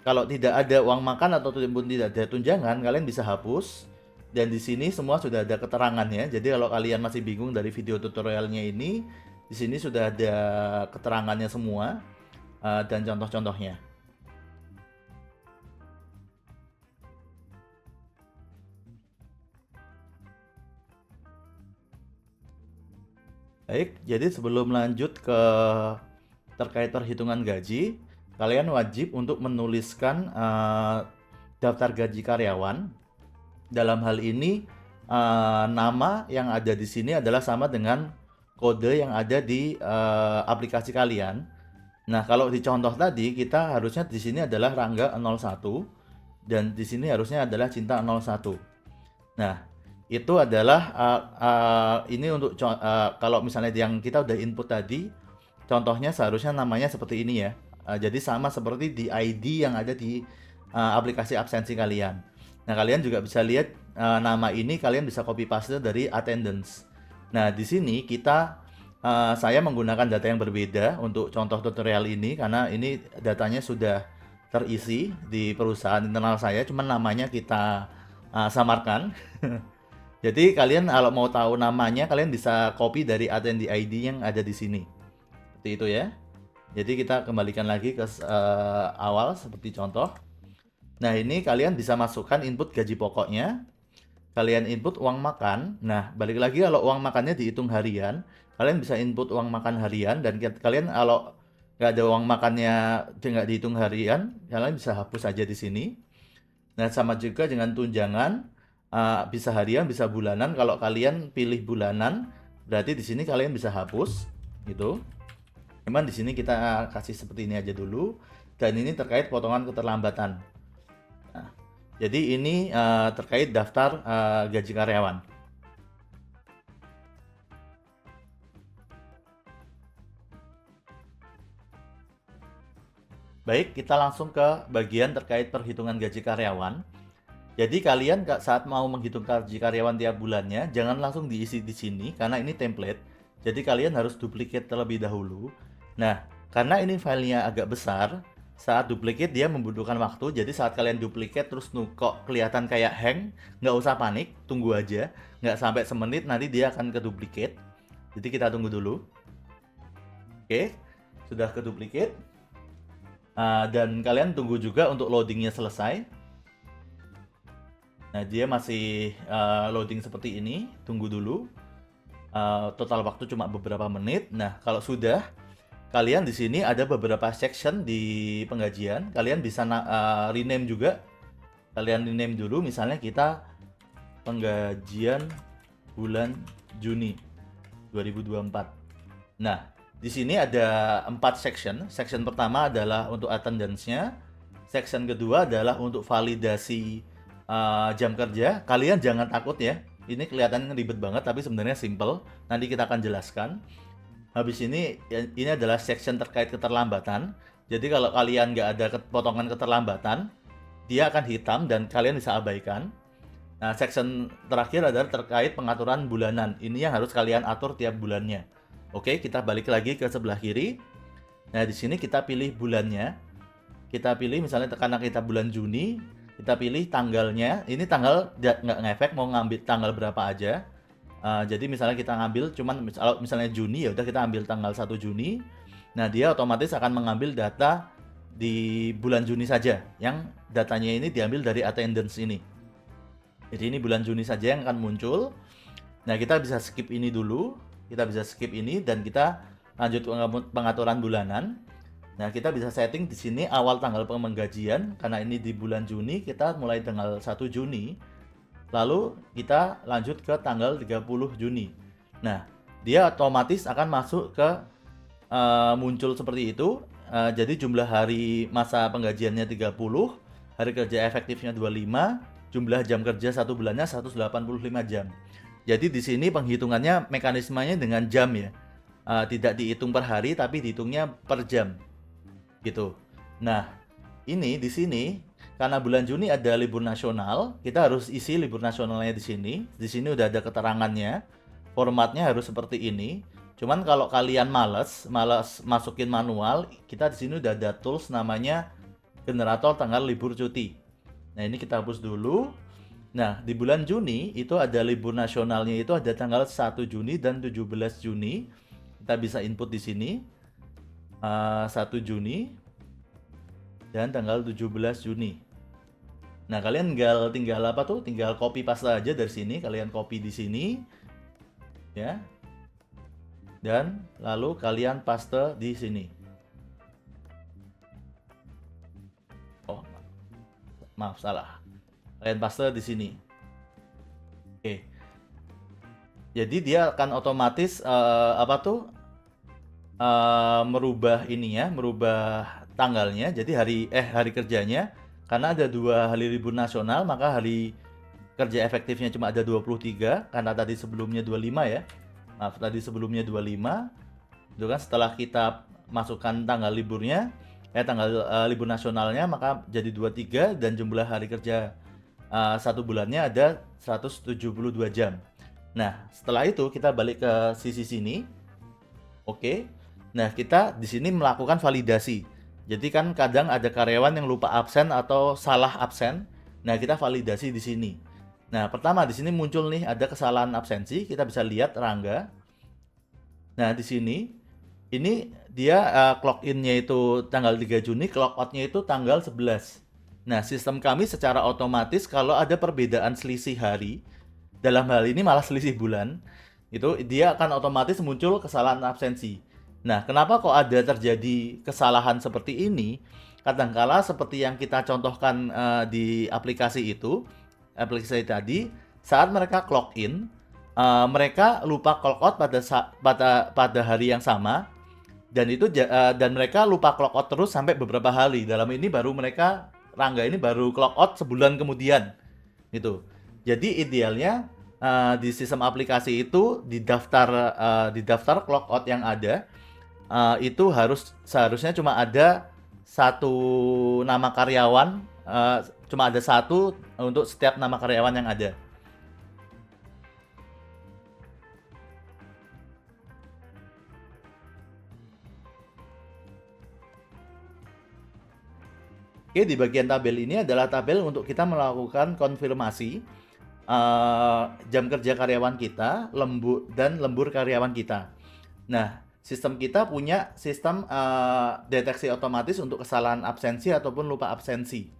kalau tidak ada uang makan ataupun tidak ada tunjangan, kalian bisa hapus. Dan di sini semua sudah ada keterangannya. Jadi kalau kalian masih bingung dari video tutorialnya ini, di sini sudah ada keterangannya semua dan contoh-contohnya. Baik, jadi sebelum lanjut ke terkait perhitungan gaji, kalian wajib untuk menuliskan daftar gaji karyawan. Dalam hal ini, nama yang ada di sini adalah sama dengan kode yang ada di aplikasi kalian. Nah, kalau di contoh tadi, kita harusnya di sini adalah Rangga 01 dan di sini harusnya adalah Cinta 01. Nah, itu adalah ini untuk kalau misalnya yang kita udah input tadi, contohnya seharusnya namanya seperti ini ya. Jadi sama seperti di ID yang ada di aplikasi absensi kalian. Nah, kalian juga bisa lihat nama ini kalian bisa copy paste dari attendance. Nah, di sini saya menggunakan data yang berbeda untuk contoh tutorial ini karena ini datanya sudah terisi di perusahaan internal saya, cuman namanya kita samarkan. Jadi kalian kalau mau tahu namanya, kalian bisa copy dari attendee ID yang ada di sini. Seperti itu ya. Jadi kita kembalikan lagi ke awal seperti contoh. Nah, ini kalian bisa masukkan input gaji pokoknya. Kalian input uang makan. Nah, balik lagi kalau uang makannya dihitung harian, kalian bisa input uang makan harian dan kalian kalau nggak ada uang makannya nggak dihitung harian, kalian bisa hapus aja di sini. Nah, sama juga dengan tunjangan, bisa harian, bisa bulanan. Kalau kalian pilih bulanan, berarti di sini kalian bisa hapus, gitu. Cuman di sini kita kasih seperti ini aja dulu. Dan ini terkait potongan keterlambatan. Nah, jadi ini terkait daftar gaji karyawan. Baik, kita langsung ke bagian terkait perhitungan gaji karyawan. Jadi kalian saat mau menghitung gaji karyawan tiap bulannya, jangan langsung diisi di sini karena ini template. Jadi kalian harus duplicate terlebih dahulu. Nah, karena ini filenya agak besar, saat duplicate dia membutuhkan waktu. Jadi saat kalian duplicate terus kok kelihatan kayak hang, nggak usah panik, tunggu aja. Nggak sampai semenit nanti dia akan ke duplicate. Jadi kita tunggu dulu. Oke, sudah ke duplicate. Dan kalian tunggu juga untuk loadingnya selesai. Nah, dia masih loading seperti ini. Tunggu dulu. Total waktu cuma beberapa menit. Nah, kalau sudah, kalian di sini ada beberapa section di penggajian. Kalian bisa rename juga. Kalian rename dulu. Misalnya kita penggajian bulan Juni 2024. Nah, di sini ada 4 section. Section pertama adalah untuk attendance-nya. Section kedua adalah untuk validasi jam kerja. Kalian jangan takut ya. Ini kelihatannya ribet banget, tapi sebenarnya simple. Nanti kita akan jelaskan. Habis ini adalah section terkait keterlambatan. Jadi kalau kalian nggak ada potongan keterlambatan, dia akan hitam dan kalian bisa abaikan. Nah, section terakhir adalah terkait pengaturan bulanan. Ini yang harus kalian atur tiap bulannya. Oke, kita balik lagi ke sebelah kiri. Nah, di sini kita pilih bulannya. Kita pilih misalnya karena kita bulan Juni, kita pilih tanggalnya. Ini tanggal nggak ngefek mau ngambil tanggal berapa aja. Jadi misalnya kita ngambil cuman misalnya Juni, ya udah kita ambil tanggal 1 Juni. Nah, dia otomatis akan mengambil data di bulan Juni saja. Yang datanya ini diambil dari attendance ini. Jadi ini bulan Juni saja yang akan muncul. Nah, kita bisa skip ini dulu. Kita bisa skip ini dan kita lanjut pengaturan bulanan. Nah, kita bisa setting di sini awal tanggal penggajian karena ini di bulan Juni, kita mulai tanggal 1 Juni. Lalu kita lanjut ke tanggal 30 Juni. Nah, dia otomatis akan masuk ke muncul seperti itu. Jadi jumlah hari masa penggajiannya 30, hari kerja efektifnya 25, jumlah jam kerja 1 bulannya 185 jam. Jadi di sini penghitungannya mekanismenya dengan jam ya. Tidak dihitung per hari tapi dihitungnya per jam. Gitu. Nah, ini di sini karena bulan Juni ada libur nasional, kita harus isi libur nasionalnya di sini. Di sini udah ada keterangannya. Formatnya harus seperti ini. Cuman kalau kalian males masukin manual, kita di sini udah ada tools namanya generator tanggal libur cuti. Nah, ini kita hapus dulu. Nah, di bulan Juni itu ada libur nasionalnya, itu ada tanggal 1 Juni dan 17 Juni. Kita bisa input di sini. 1 Juni dan tanggal 17 Juni. Nah, kalian tinggal apa tuh? Tinggal copy paste aja dari sini, kalian copy di sini. Ya. Dan lalu kalian paste di sini. Oh, maaf salah. Kalian paste di sini. Oke. Jadi dia akan otomatis merubah ininya, merubah tanggalnya. Jadi hari kerjanya, karena ada 2 hari libur nasional, maka hari kerja efektifnya cuma ada 23 karena tadi sebelumnya 25 ya. Maaf, tadi sebelumnya 25. Itu kan setelah kita masukkan tanggal liburnya, tanggal libur nasionalnya, maka jadi 23 dan jumlah hari kerja 1 bulannya ada 172 jam. Nah, setelah itu kita balik ke sisi sini. Oke. Nah, kita di sini melakukan validasi. Jadi kan kadang ada karyawan yang lupa absen atau salah absen. Nah, kita validasi di sini. Nah, pertama di sini muncul nih ada kesalahan absensi, kita bisa lihat Rangga. Nah, di sini ini dia clock in-nya itu tanggal 3 Juni, clock out-nya itu tanggal 11. Nah, sistem kami secara otomatis kalau ada perbedaan selisih hari, dalam hal ini malah selisih bulan, itu dia akan otomatis muncul kesalahan absensi. Nah, kenapa kok ada terjadi kesalahan seperti ini? Kadangkala seperti yang kita contohkan di aplikasi aplikasi tadi, saat mereka clock in, mereka lupa clock out pada hari yang sama, dan mereka lupa clock out terus sampai beberapa hari. Dalam ini baru Rangga ini baru clock out sebulan kemudian, gitu. Jadi idealnya di sistem aplikasi itu di daftar clock out yang ada itu seharusnya cuma ada satu nama karyawan, cuma ada satu untuk setiap nama karyawan yang ada. Oke, di bagian tabel ini adalah tabel untuk kita melakukan konfirmasi jam kerja karyawan kita, lembur karyawan kita. Nah, sistem kita punya sistem deteksi otomatis untuk kesalahan absensi ataupun lupa absensi.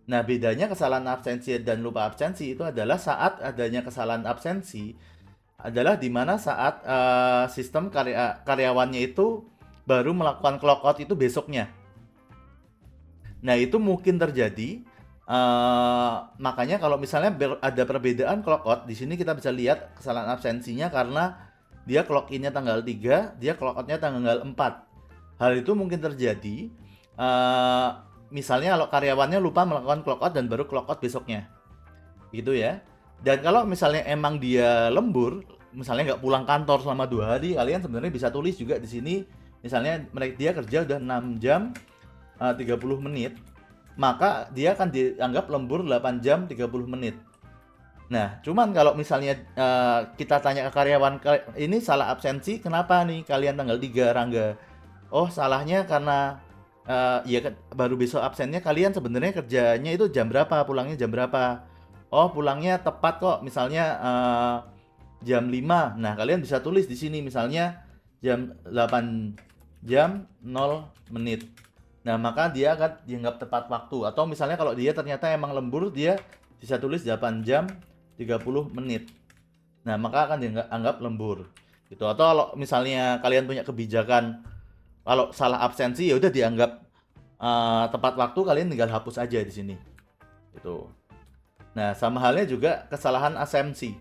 Nah, bedanya kesalahan absensi dan lupa absensi itu adalah saat adanya kesalahan absensi adalah di mana saat sistem karyawannya itu baru melakukan clock out itu besoknya. Nah, itu mungkin terjadi. Makanya kalau misalnya ada perbedaan clock out, di sini kita bisa lihat kesalahan absensinya karena dia clock in-nya tanggal 3, dia clock out-nya tanggal 4. Hal itu mungkin terjadi misalnya kalau karyawannya lupa melakukan clock out dan baru clock out besoknya. Gitu ya. Dan kalau misalnya emang dia lembur, misalnya nggak pulang kantor selama 2 hari, kalian sebenarnya bisa tulis juga di sini. Misalnya dia kerja udah 6 jam 30 menit, maka dia akan dianggap lembur 8 jam 30 menit. Nah, cuman kalau misalnya kita tanya ke karyawan, ini salah absensi, kenapa nih kalian tanggal 3 Rangga? Oh, salahnya karena baru besok absennya, kalian sebenarnya kerjanya itu jam berapa, pulangnya jam berapa? Oh, pulangnya tepat kok, misalnya jam 5. Nah, kalian bisa tulis di sini misalnya jam 8 jam 0 menit. Nah, maka dia akan dianggap tepat waktu. Atau misalnya kalau dia ternyata emang lembur, dia bisa tulis 8 jam 30 menit. Nah, maka akan dianggap lembur. Gitu. Atau kalau misalnya kalian punya kebijakan kalau salah absensi ya udah dianggap tepat waktu, kalian tinggal hapus aja di sini. Gitu. Nah, sama halnya juga kesalahan absensi.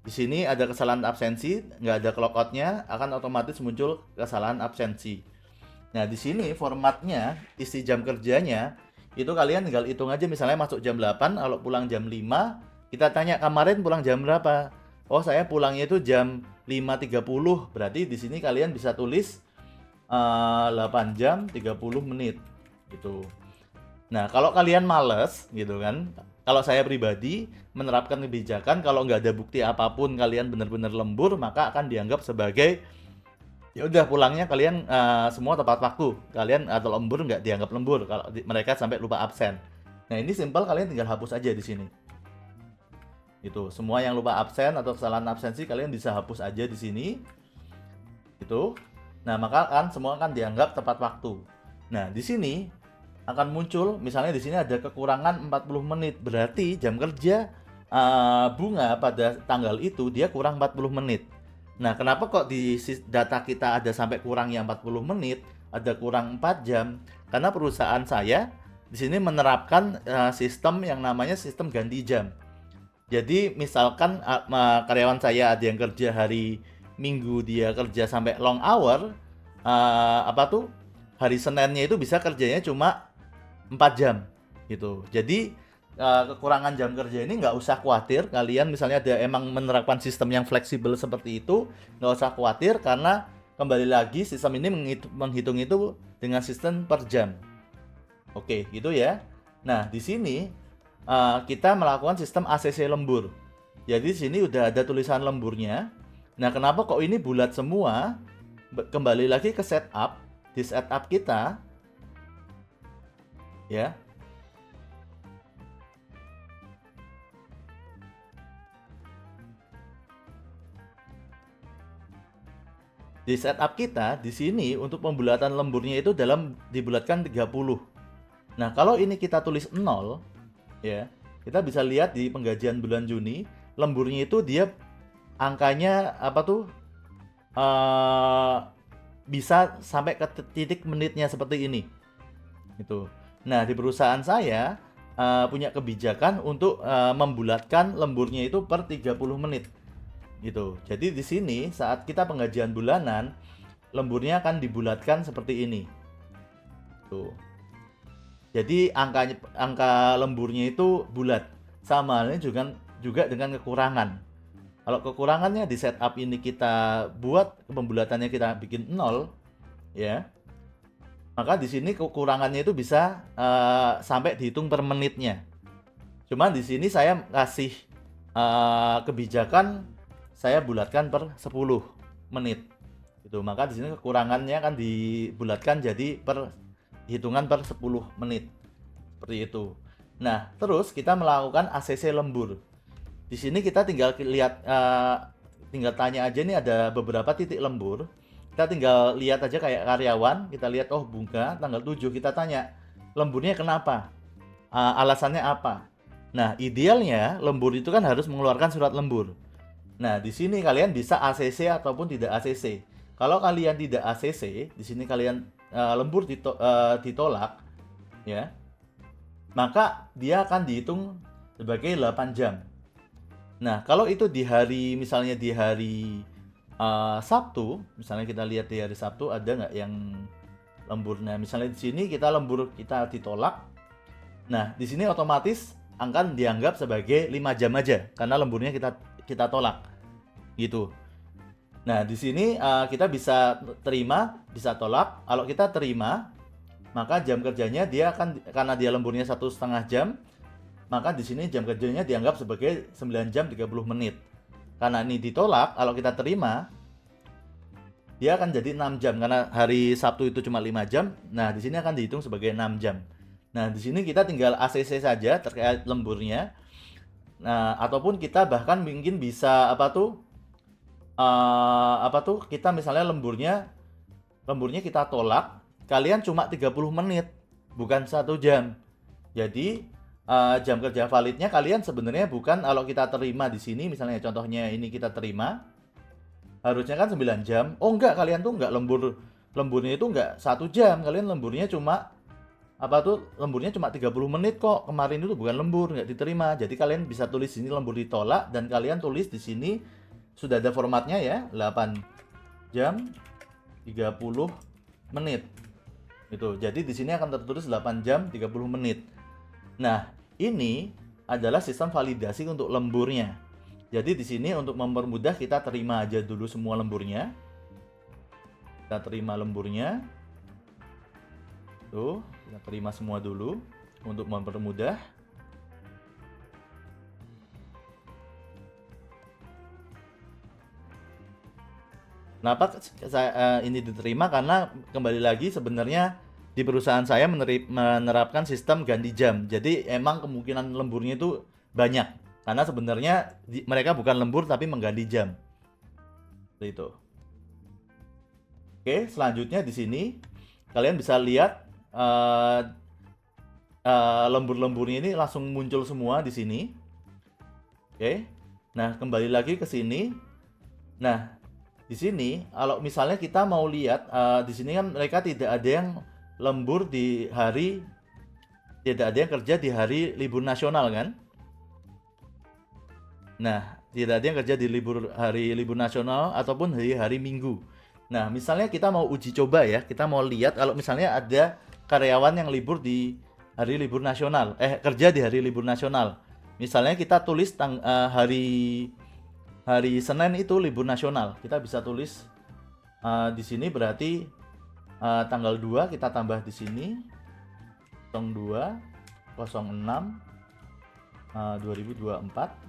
Di sini ada kesalahan absensi, nggak ada clock out-nya, akan otomatis muncul kesalahan absensi. Nah, di sini formatnya, isi jam kerjanya, itu kalian tinggal hitung aja, misalnya masuk jam 8, kalau pulang jam 5, kita tanya kemarin pulang jam berapa? Oh, saya pulangnya itu jam 5.30, berarti di sini kalian bisa tulis 8 jam 30 menit, gitu. Nah, kalau kalian males gitu kan, kalau saya pribadi menerapkan kebijakan kalau nggak ada bukti apapun kalian benar-benar lembur, maka akan dianggap sebagai ya udah pulangnya kalian semua tepat waktu. Kalian atau lembur nggak dianggap lembur kalau mereka sampai lupa absen. Nah, ini simpel, kalian tinggal hapus aja di sini. Itu semua yang lupa absen atau kesalahan absensi kalian bisa hapus aja di sini. Itu. Nah, maka kan semua akan dianggap tepat waktu. Nah, di sini akan muncul misalnya di sini ada kekurangan 40 menit. Berarti jam kerja Bunga pada tanggal itu dia kurang 40 menit. Nah, kenapa kok di data kita ada sampai kurangnya 40 menit, ada kurang 4 jam? Karena perusahaan saya di sini menerapkan sistem yang namanya sistem ganti jam. Jadi misalkan karyawan saya ada yang kerja hari Minggu dia kerja sampai long hour, hari Seninnya itu bisa kerjanya cuma 4 jam gitu. Jadi kekurangan jam kerja ini nggak usah khawatir. Kalian misalnya ada emang menerapkan sistem yang fleksibel seperti itu, nggak usah khawatir karena kembali lagi sistem ini menghitung itu dengan sistem per jam. Oke, gitu ya. Nah, di sini kita melakukan sistem ACC lembur. Jadi di sini udah ada tulisan lemburnya. Nah, kenapa kok ini bulat semua? Kembali lagi ke setup. Di setup kita, ya. Di setup kita, di sini untuk pembulatan lemburnya itu dibulatkan 30. Nah, kalau ini kita tulis 0, ya, kita bisa lihat di penggajian bulan Juni, lemburnya itu dia angkanya bisa sampai ke titik menitnya seperti ini. Gitu. Nah, di perusahaan saya punya kebijakan untuk membulatkan lemburnya itu per 30 menit. Gitu. Jadi di sini saat kita penggajian bulanan, lemburnya akan dibulatkan seperti ini. Tuh. Jadi angka lemburnya itu bulat. Sama halnya juga dengan kekurangan. Kalau kekurangannya di setup ini kita buat pembulatannya kita bikin 0, ya. Maka di sini kekurangannya itu bisa sampai dihitung per menitnya. Cuman di sini saya kasih kebijakan saya bulatkan per 10 menit. Itu maka di sini kekurangannya kan dibulatkan jadi hitungan per 10 menit. Seperti itu. Nah, terus kita melakukan ACC lembur. Di sini kita tinggal lihat tinggal tanya aja nih ada beberapa titik lembur. Kita tinggal lihat aja kayak karyawan, kita lihat oh Bunga tanggal 7 kita tanya lemburnya kenapa? Alasannya apa? Nah, idealnya lembur itu kan harus mengeluarkan surat lembur. Nah, di sini kalian bisa ACC ataupun tidak ACC. Kalau kalian tidak ACC, di sini kalian lembur ditolak, ya, maka dia akan dihitung sebagai 8 jam. Nah, kalau itu misalnya di hari Sabtu, misalnya kita lihat di hari Sabtu ada nggak yang lemburnya? Misalnya di sini kita lembur kita ditolak. Nah, di sini otomatis akan dianggap sebagai 5 jam aja karena lemburnya kita tolak. Gitu. Nah, di sini kita bisa terima, bisa tolak. Kalau kita terima, maka jam kerjanya dia akan karena dia lemburnya 1,5 jam, maka di sini jam kerjanya dianggap sebagai 9 jam 30 menit. Karena ini ditolak, kalau kita terima, dia akan jadi 6 jam karena hari Sabtu itu cuma 5 jam. Nah, di sini akan dihitung sebagai 6 jam. Nah, di sini kita tinggal ACC saja terkait lemburnya. Nah, ataupun kita bahkan mungkin bisa kita misalnya lemburnya kita tolak, kalian cuma 30 menit, bukan 1 jam. Jadi jam kerja validnya kalian sebenarnya bukan kalau kita terima di sini misalnya contohnya ini kita terima harusnya kan 9 jam. Oh enggak, kalian tuh enggak lemburnya itu enggak 1 jam, kalian lemburnya cuma 30 menit kok. Kemarin itu bukan lembur, nggak diterima. Jadi kalian bisa tulis sini lembur ditolak dan kalian tulis di sini sudah ada formatnya ya, 8 jam 30 menit. Itu. Jadi di sini akan tertulis 8 jam 30 menit. Nah, ini adalah sistem validasi untuk lemburnya. Jadi di sini untuk mempermudah kita terima aja dulu semua lemburnya. Kita terima lemburnya. Tuh, kita terima semua dulu. untuk mempermudah. Kenapa ini diterima? Karena kembali lagi sebenarnya di perusahaan saya menerapkan sistem ganti jam. Jadi emang kemungkinan lemburnya itu banyak. Karena sebenarnya mereka bukan lembur tapi mengganti jam. Seperti itu. Oke, selanjutnya di sini kalian bisa lihat lembur-lemburnya ini langsung muncul semua di sini. Oke. Nah, kembali lagi ke sini. Nah, di sini kalau misalnya kita mau lihat di sini kan mereka tidak ada yang lembur di hari, tidak ada yang kerja di hari libur nasional kan. Nah, tidak ada yang kerja di hari libur nasional ataupun hari Minggu. Nah, misalnya kita mau uji coba ya, kita mau lihat kalau misalnya ada karyawan yang libur di hari libur nasional, kerja di hari libur nasional. Misalnya kita tulis hari Senin itu libur nasional. Kita bisa tulis di sini berarti tanggal 2 kita tambah di sini 02 06 2024.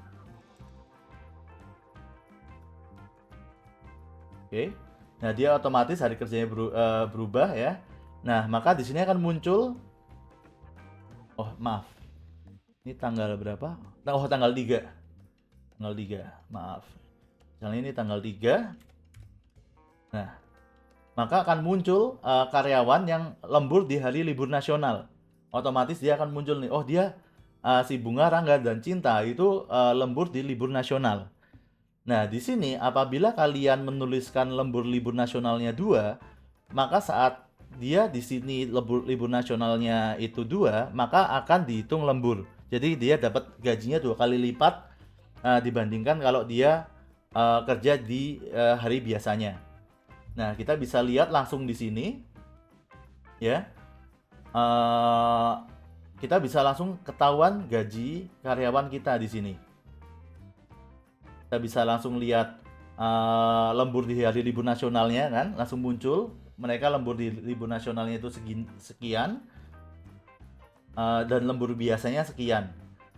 Oke. Nah, dia otomatis hari kerjanya berubah ya. Nah, maka di sini akan muncul maaf. Ini tanggal berapa? Oh, tanggal 3. Tanggal 3. Maaf. Misalnya ini tanggal 3. Nah, maka akan muncul karyawan yang lembur di hari libur nasional. Otomatis dia akan muncul nih. Oh, dia si Bunga, Rangga, dan Cinta itu lembur di libur nasional. Nah, di sini apabila kalian menuliskan lembur libur nasionalnya 2, maka saat dia di sini libur nasionalnya itu 2, maka akan dihitung lembur. Jadi dia dapat gajinya 2 kali lipat dibandingkan kalau dia kerja di hari biasanya. Nah, kita bisa lihat langsung di sini ya. Kita bisa langsung ketahuan gaji karyawan kita di sini. Kita bisa langsung lihat lembur di hari libur nasionalnya kan, langsung muncul mereka lembur di libur nasionalnya itu sekian dan lembur biasanya sekian.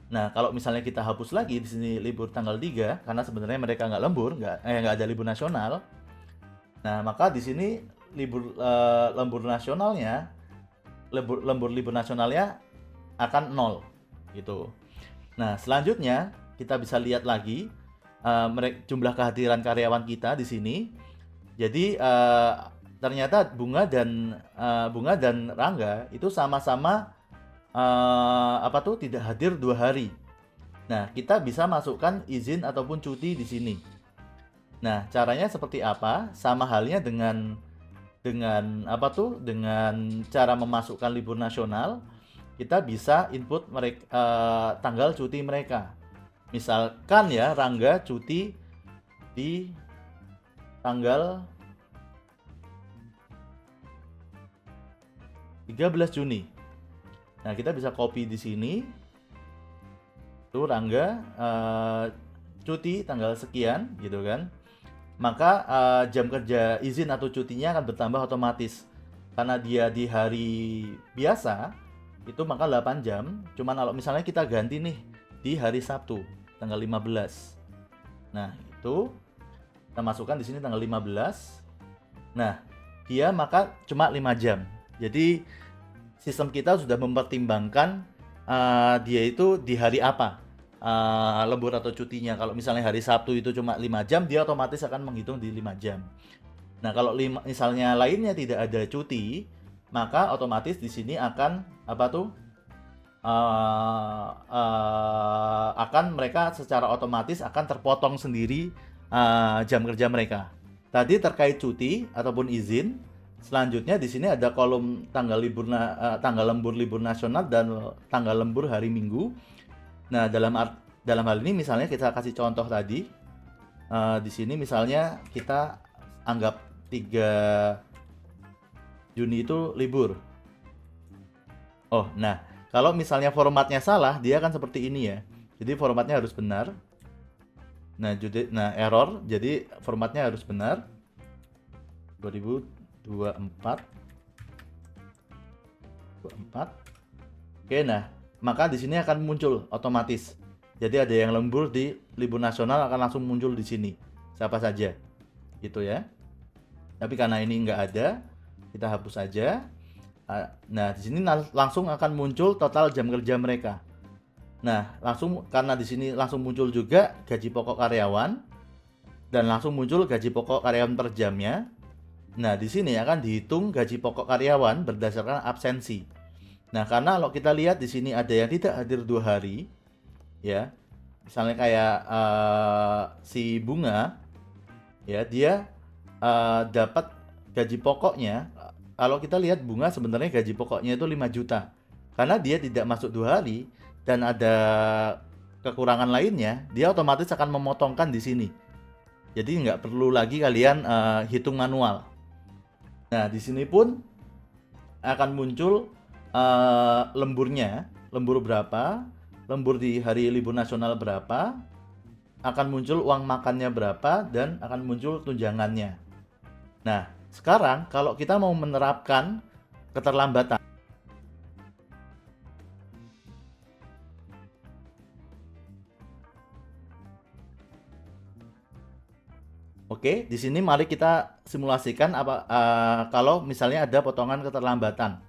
Nah, kalau misalnya kita hapus lagi di sini libur tanggal 3 karena sebenarnya mereka nggak lembur, nggak ada libur nasional. Nah, maka di sini lembur libur nasionalnya akan 0 gitu. Nah, selanjutnya kita bisa lihat lagi jumlah kehadiran karyawan kita di sini. Jadi ternyata Bunga dan Rangga itu sama-sama tidak hadir 2 hari. Nah, kita bisa masukkan izin ataupun cuti di sini. Nah, caranya seperti apa? Sama halnya dengan cara memasukkan libur nasional, kita bisa input tanggal cuti mereka. Misalkan ya, Rangga cuti di tanggal 13 Juni. Nah, kita bisa copy di sini. Tuh Rangga cuti tanggal sekian gitu kan. Maka jam kerja izin atau cutinya akan bertambah otomatis. Karena dia di hari biasa itu maka 8 jam. Cuman kalau misalnya kita ganti nih di hari Sabtu tanggal 15. Nah, itu kita masukkan di sini tanggal 15. Nah, dia maka cuma 5 jam. Jadi sistem kita sudah mempertimbangkan dia itu di hari apa lembur atau cutinya. Kalau misalnya hari Sabtu itu cuma 5 jam, dia otomatis akan menghitung di 5 jam. Nah, kalau misalnya lainnya tidak ada cuti, maka otomatis di sini akan akan mereka secara otomatis akan terpotong sendiri jam kerja mereka. Tadi terkait cuti ataupun izin. Selanjutnya di sini ada kolom tanggal lembur libur nasional dan tanggal lembur hari Minggu. Nah, dalam hal ini misalnya kita kasih contoh tadi. Di sini misalnya kita anggap 3 Juni itu libur. Oh, nah, kalau misalnya formatnya salah, dia akan seperti ini ya. Jadi formatnya harus benar. Nah, error. Jadi formatnya harus benar. 2024. Oke. Oke, nah maka di sini akan muncul otomatis. Jadi ada yang lembur di libur nasional akan langsung muncul di sini. Siapa saja, gitu ya. Tapi karena ini nggak ada, kita hapus saja. Nah, di sini langsung akan muncul total jam kerja mereka. Nah, langsung karena di sini langsung muncul juga gaji pokok karyawan dan langsung muncul gaji pokok karyawan per jamnya. Nah, di sini akan dihitung gaji pokok karyawan berdasarkan absensi. Nah, karena kalau kita lihat di sini ada yang tidak hadir 2 hari, ya, misalnya kayak si Bunga, ya, dia dapat gaji pokoknya. Kalau kita lihat Bunga sebenarnya gaji pokoknya itu 5 juta. Karena dia tidak masuk 2 hari dan ada kekurangan lainnya, dia otomatis akan memotongkan di sini. Jadi nggak perlu lagi kalian hitung manual. Nah, di sini pun akan muncul lemburnya, lembur berapa, lembur di hari libur nasional berapa, akan muncul uang makannya berapa, dan akan muncul tunjangannya. Nah, sekarang kalau kita mau menerapkan keterlambatan, oke, di sini mari kita simulasikan kalau misalnya ada potongan keterlambatan.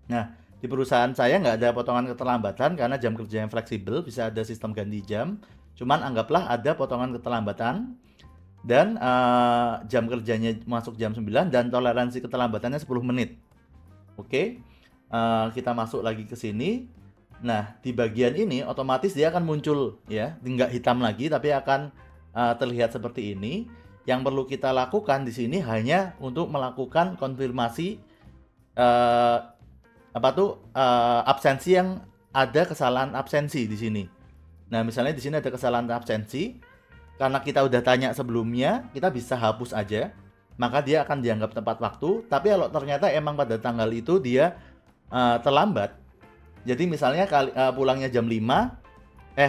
Nah, di perusahaan saya nggak ada potongan keterlambatan karena jam kerja yang fleksibel, bisa ada sistem ganti jam. Cuman anggaplah ada potongan keterlambatan dan jam kerjanya masuk jam 9 dan toleransi keterlambatannya 10 menit. Oke, kita masuk lagi ke sini. Nah, di bagian ini otomatis dia akan muncul ya, nggak hitam lagi tapi akan terlihat seperti ini. Yang perlu kita lakukan di sini hanya untuk melakukan konfirmasi absensi yang ada kesalahan absensi di sini. Nah, misalnya di sini ada kesalahan absensi, karena kita udah tanya sebelumnya, kita bisa hapus aja, maka dia akan dianggap tepat waktu. Tapi kalau ternyata emang pada tanggal itu dia terlambat, jadi misalnya pulangnya jam 5,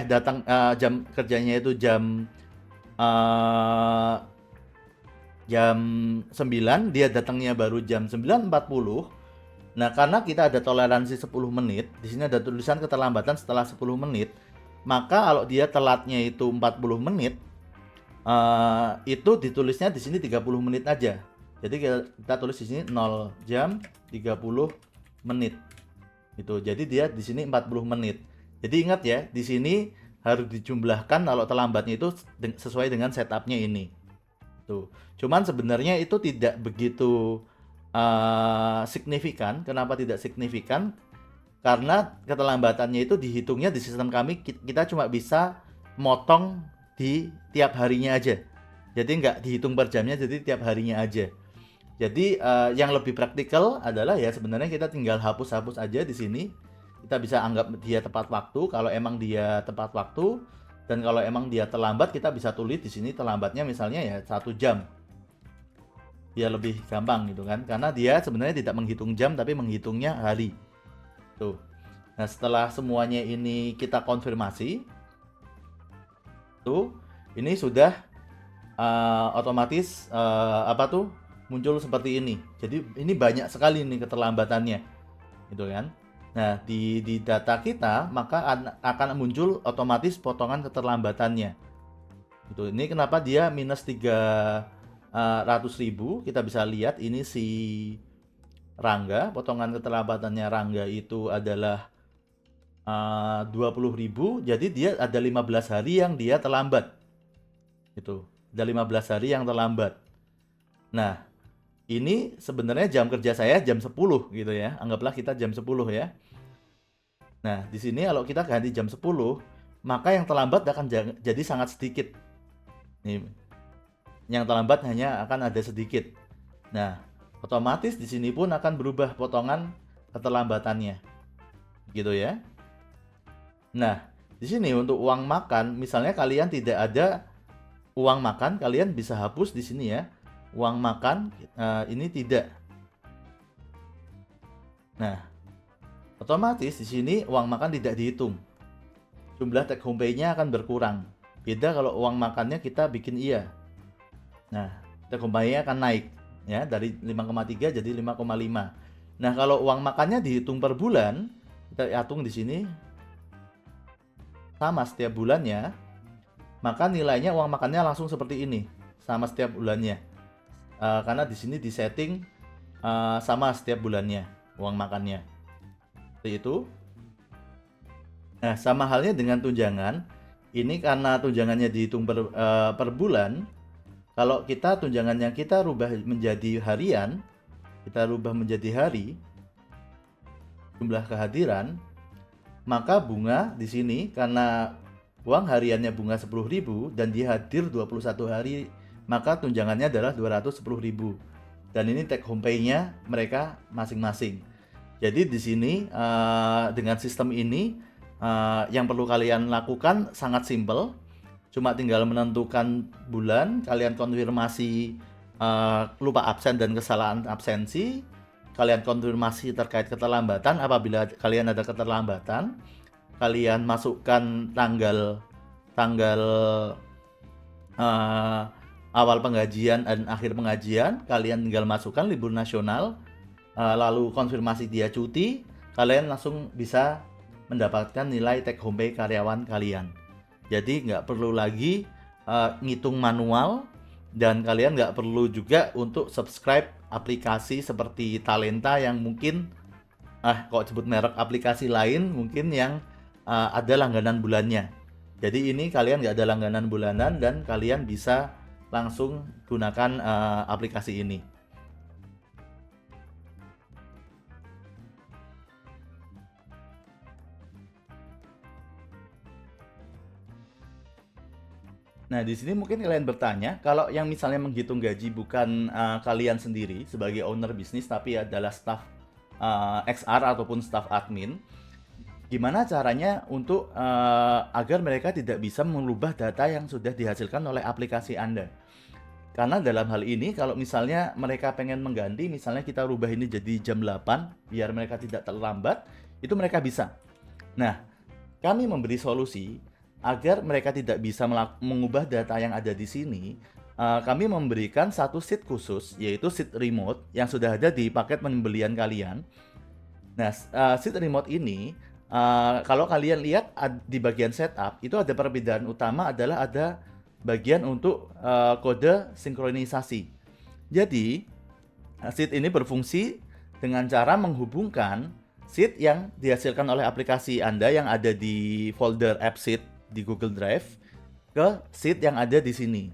datang jam kerjanya itu jam 9, dia datangnya baru jam 9.40. Nah, karena kita ada toleransi 10 menit, di sini ada tulisan keterlambatan setelah 10 menit, maka kalau dia telatnya itu 40 menit, itu ditulisnya di sini 30 menit aja. Jadi kita tulis di sini 0 jam 30 menit. Itu. Jadi dia di sini 40 menit. Jadi ingat ya, di sini harus dijumlahkan kalau terlambatnya itu sesuai dengan setupnya ini. Tuh. Cuman sebenarnya itu tidak begitu signifikan. Kenapa tidak signifikan? Karena keterlambatannya itu dihitungnya di sistem kami, kita cuma bisa motong di tiap harinya aja. Jadi nggak dihitung per jamnya, jadi tiap harinya aja. Jadi yang lebih praktikal adalah ya sebenarnya kita tinggal hapus-hapus aja di sini. Kita bisa anggap dia tepat waktu kalau emang dia tepat waktu, dan kalau emang dia terlambat kita bisa tulis di sini terlambatnya misalnya ya 1 jam. Biar lebih gampang gitu kan, karena dia sebenarnya tidak menghitung jam tapi menghitungnya hari. Tuh. Nah, setelah semuanya ini kita konfirmasi, tuh ini sudah otomatis muncul seperti ini. Jadi ini banyak sekali nih keterlambatannya, gitu kan. Nah, di data kita maka akan muncul otomatis potongan keterlambatannya. Itu. Ini kenapa dia minus 300.000, kita bisa lihat ini si Rangga, potongan keterlambatannya Rangga itu adalah 20.000, jadi dia ada 15 hari yang dia terlambat. Itu. Ada 15 hari yang terlambat. Nah, ini sebenarnya jam kerja saya jam 10 gitu ya. Anggaplah kita jam 10 ya. Nah, di sini kalau kita ganti jam 10, maka yang terlambat akan jadi sangat sedikit. Nih, yang terlambat hanya akan ada sedikit. Nah, otomatis di sini pun akan berubah potongan keterlambatannya. Gitu ya. Nah, di sini untuk uang makan, misalnya kalian tidak ada uang makan, kalian bisa hapus di sini ya. Uang makan ini tidak. Nah, otomatis di sini uang makan tidak dihitung. Jumlah take home pay-nya akan berkurang. Beda kalau uang makannya kita bikin iya. Nah, take home pay-nya akan naik ya dari 5,3 jadi 5,5. Nah, kalau uang makannya dihitung per bulan, kita hitung di sini sama setiap bulannya, maka nilainya uang makannya langsung seperti ini, sama setiap bulannya. Karena di sini disetting sama setiap bulannya uang makannya. Seperti itu. Nah, sama halnya dengan tunjangan. Ini karena tunjangannya dihitung per bulan. Kalau kita tunjangannya kita rubah menjadi harian, kita rubah menjadi hari, jumlah kehadiran, maka bunga di sini karena uang hariannya bunga 10.000 dan dia hadir 21 hari, maka tunjangannya adalah 210.000. Dan ini take home pay-nya mereka masing-masing. Jadi di sini dengan sistem ini yang perlu kalian lakukan sangat simple. Cuma tinggal menentukan bulan, kalian konfirmasi lupa absen dan kesalahan absensi, kalian konfirmasi terkait keterlambatan. Apabila kalian ada keterlambatan, kalian masukkan tanggal awal pengajian dan akhir pengajian, kalian tinggal masukkan libur nasional, lalu konfirmasi dia cuti, kalian langsung bisa mendapatkan nilai take home pay karyawan kalian. Jadi nggak perlu lagi ngitung manual, dan kalian nggak perlu juga untuk subscribe aplikasi seperti Talenta yang mungkin kok sebut merek aplikasi lain mungkin yang ada langganan bulannya. Jadi ini kalian nggak ada langganan bulanan dan kalian bisa langsung gunakan aplikasi ini. Nah, di sini mungkin kalian bertanya, kalau yang misalnya menghitung gaji bukan kalian sendiri sebagai owner bisnis, tapi adalah staff XR ataupun staff admin, gimana caranya untuk agar mereka tidak bisa mengubah data yang sudah dihasilkan oleh aplikasi Anda? Karena dalam hal ini, kalau misalnya mereka pengen mengganti, misalnya kita rubah ini jadi jam 8, biar mereka tidak terlambat, itu mereka bisa. Nah, kami memberi solusi agar mereka tidak bisa mengubah data yang ada di sini. Kami memberikan satu sheet khusus, yaitu sheet remote yang sudah ada di paket pembelian kalian. Nah, sheet remote ini, kalau kalian lihat di bagian setup, itu ada perbedaan utama adalah ada bagian untuk kode sinkronisasi. Jadi, sheet ini berfungsi dengan cara menghubungkan sheet yang dihasilkan oleh aplikasi Anda yang ada di folder app sheet di Google Drive ke sheet yang ada di sini.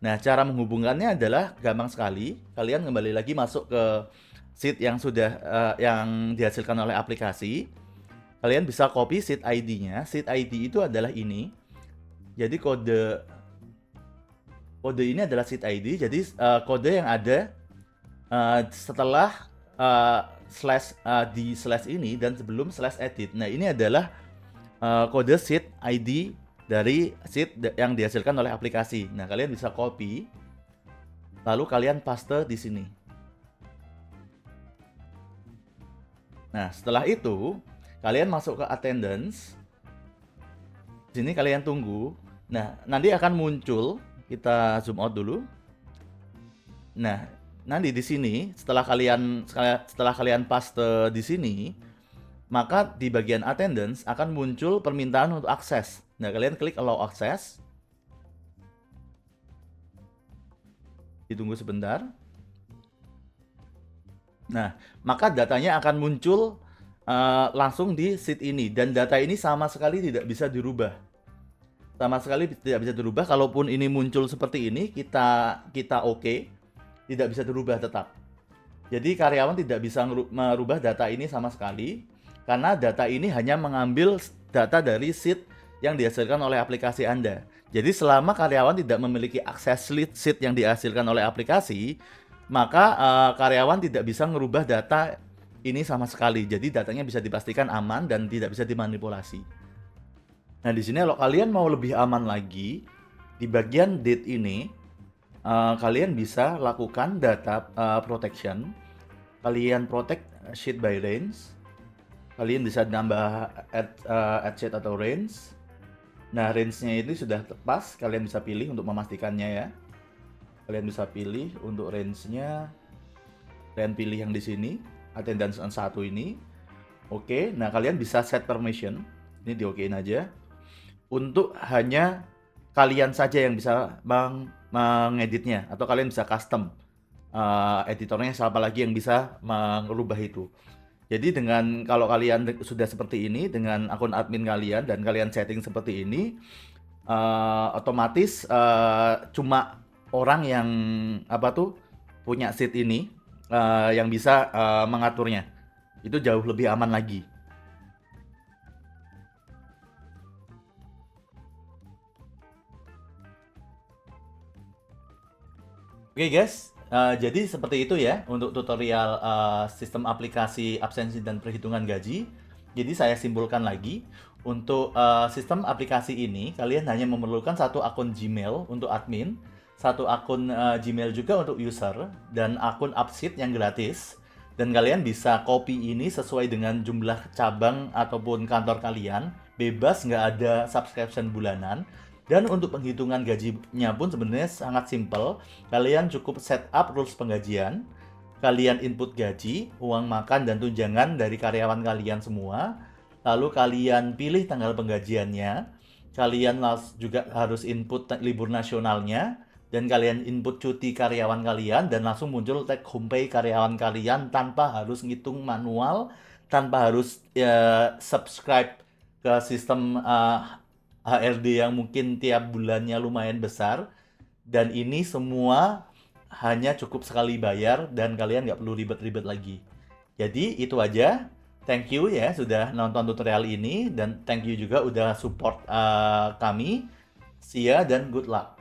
Nah, cara menghubungkannya adalah gampang sekali. Kalian kembali lagi masuk ke sheet yang sudah yang dihasilkan oleh aplikasi. Kalian bisa copy sheet ID-nya. Sheet ID itu adalah ini. Jadi kode ini adalah sheet ID. Jadi kode yang ada setelah di slash ini dan sebelum slash edit. Nah, ini adalah kode sheet ID dari sheet yang dihasilkan oleh aplikasi. Nah, kalian bisa copy, lalu kalian paste di sini. Nah, setelah itu, kalian masuk ke attendance. Di sini kalian tunggu. Nah, nanti akan muncul, kita zoom out dulu. Nah, nanti di sini setelah kalian paste di sini, maka di bagian attendance akan muncul permintaan untuk akses. Nah, kalian klik allow access. Ditunggu sebentar. Nah, maka datanya akan muncul langsung di sheet ini. Dan data ini sama sekali tidak bisa dirubah. Sama sekali tidak bisa dirubah. Kalaupun ini muncul seperti ini, kita oke, tidak bisa dirubah tetap. Jadi karyawan tidak bisa merubah data ini sama sekali. Karena data ini hanya mengambil data dari sheet yang dihasilkan oleh aplikasi Anda. Jadi selama karyawan tidak memiliki akses sheet yang dihasilkan oleh aplikasi, maka karyawan tidak bisa merubah data ini sama sekali. Jadi datanya bisa dipastikan aman dan tidak bisa dimanipulasi. Nah, di sini kalau kalian mau lebih aman lagi, di bagian date ini, kalian bisa lakukan data protection. Kalian protect sheet by range. Kalian bisa nambah add sheet atau range. Nah, range-nya ini sudah pas, kalian bisa pilih untuk memastikannya ya. Kalian bisa pilih untuk range-nya. Kalian pilih yang di sini, attendance on 1 ini. Oke, nah kalian bisa set permission. Ini diokein aja. Untuk hanya kalian saja yang bisa mengeditnya, atau kalian bisa custom editornya, siapa lagi yang bisa merubah itu. Jadi dengan kalau kalian sudah seperti ini dengan akun admin kalian dan kalian setting seperti ini, otomatis cuma orang yang punya seat ini yang bisa mengaturnya. Itu jauh lebih aman lagi. Oke guys, jadi seperti itu ya untuk tutorial sistem aplikasi absensi dan perhitungan gaji. Jadi saya simpulkan lagi, untuk sistem aplikasi ini kalian hanya memerlukan satu akun Gmail untuk admin, satu akun Gmail juga untuk user, dan akun Upsheet yang gratis. Dan kalian bisa copy ini sesuai dengan jumlah cabang ataupun kantor kalian, bebas nggak ada subscription bulanan. Dan untuk penghitungan gajinya pun sebenarnya sangat simple. Kalian cukup setup rules penggajian, kalian input gaji, uang makan dan tunjangan dari karyawan kalian semua. Lalu kalian pilih tanggal penggajiannya. Kalian juga harus input libur nasionalnya, dan kalian input cuti karyawan kalian, dan langsung muncul take home pay karyawan kalian tanpa harus ngitung manual, tanpa harus subscribe ke sistem HRD yang mungkin tiap bulannya lumayan besar. Dan ini semua hanya cukup sekali bayar dan kalian nggak perlu ribet-ribet lagi. Jadi itu aja. Thank you ya sudah nonton tutorial ini, dan thank you juga udah support kami. See ya dan good luck.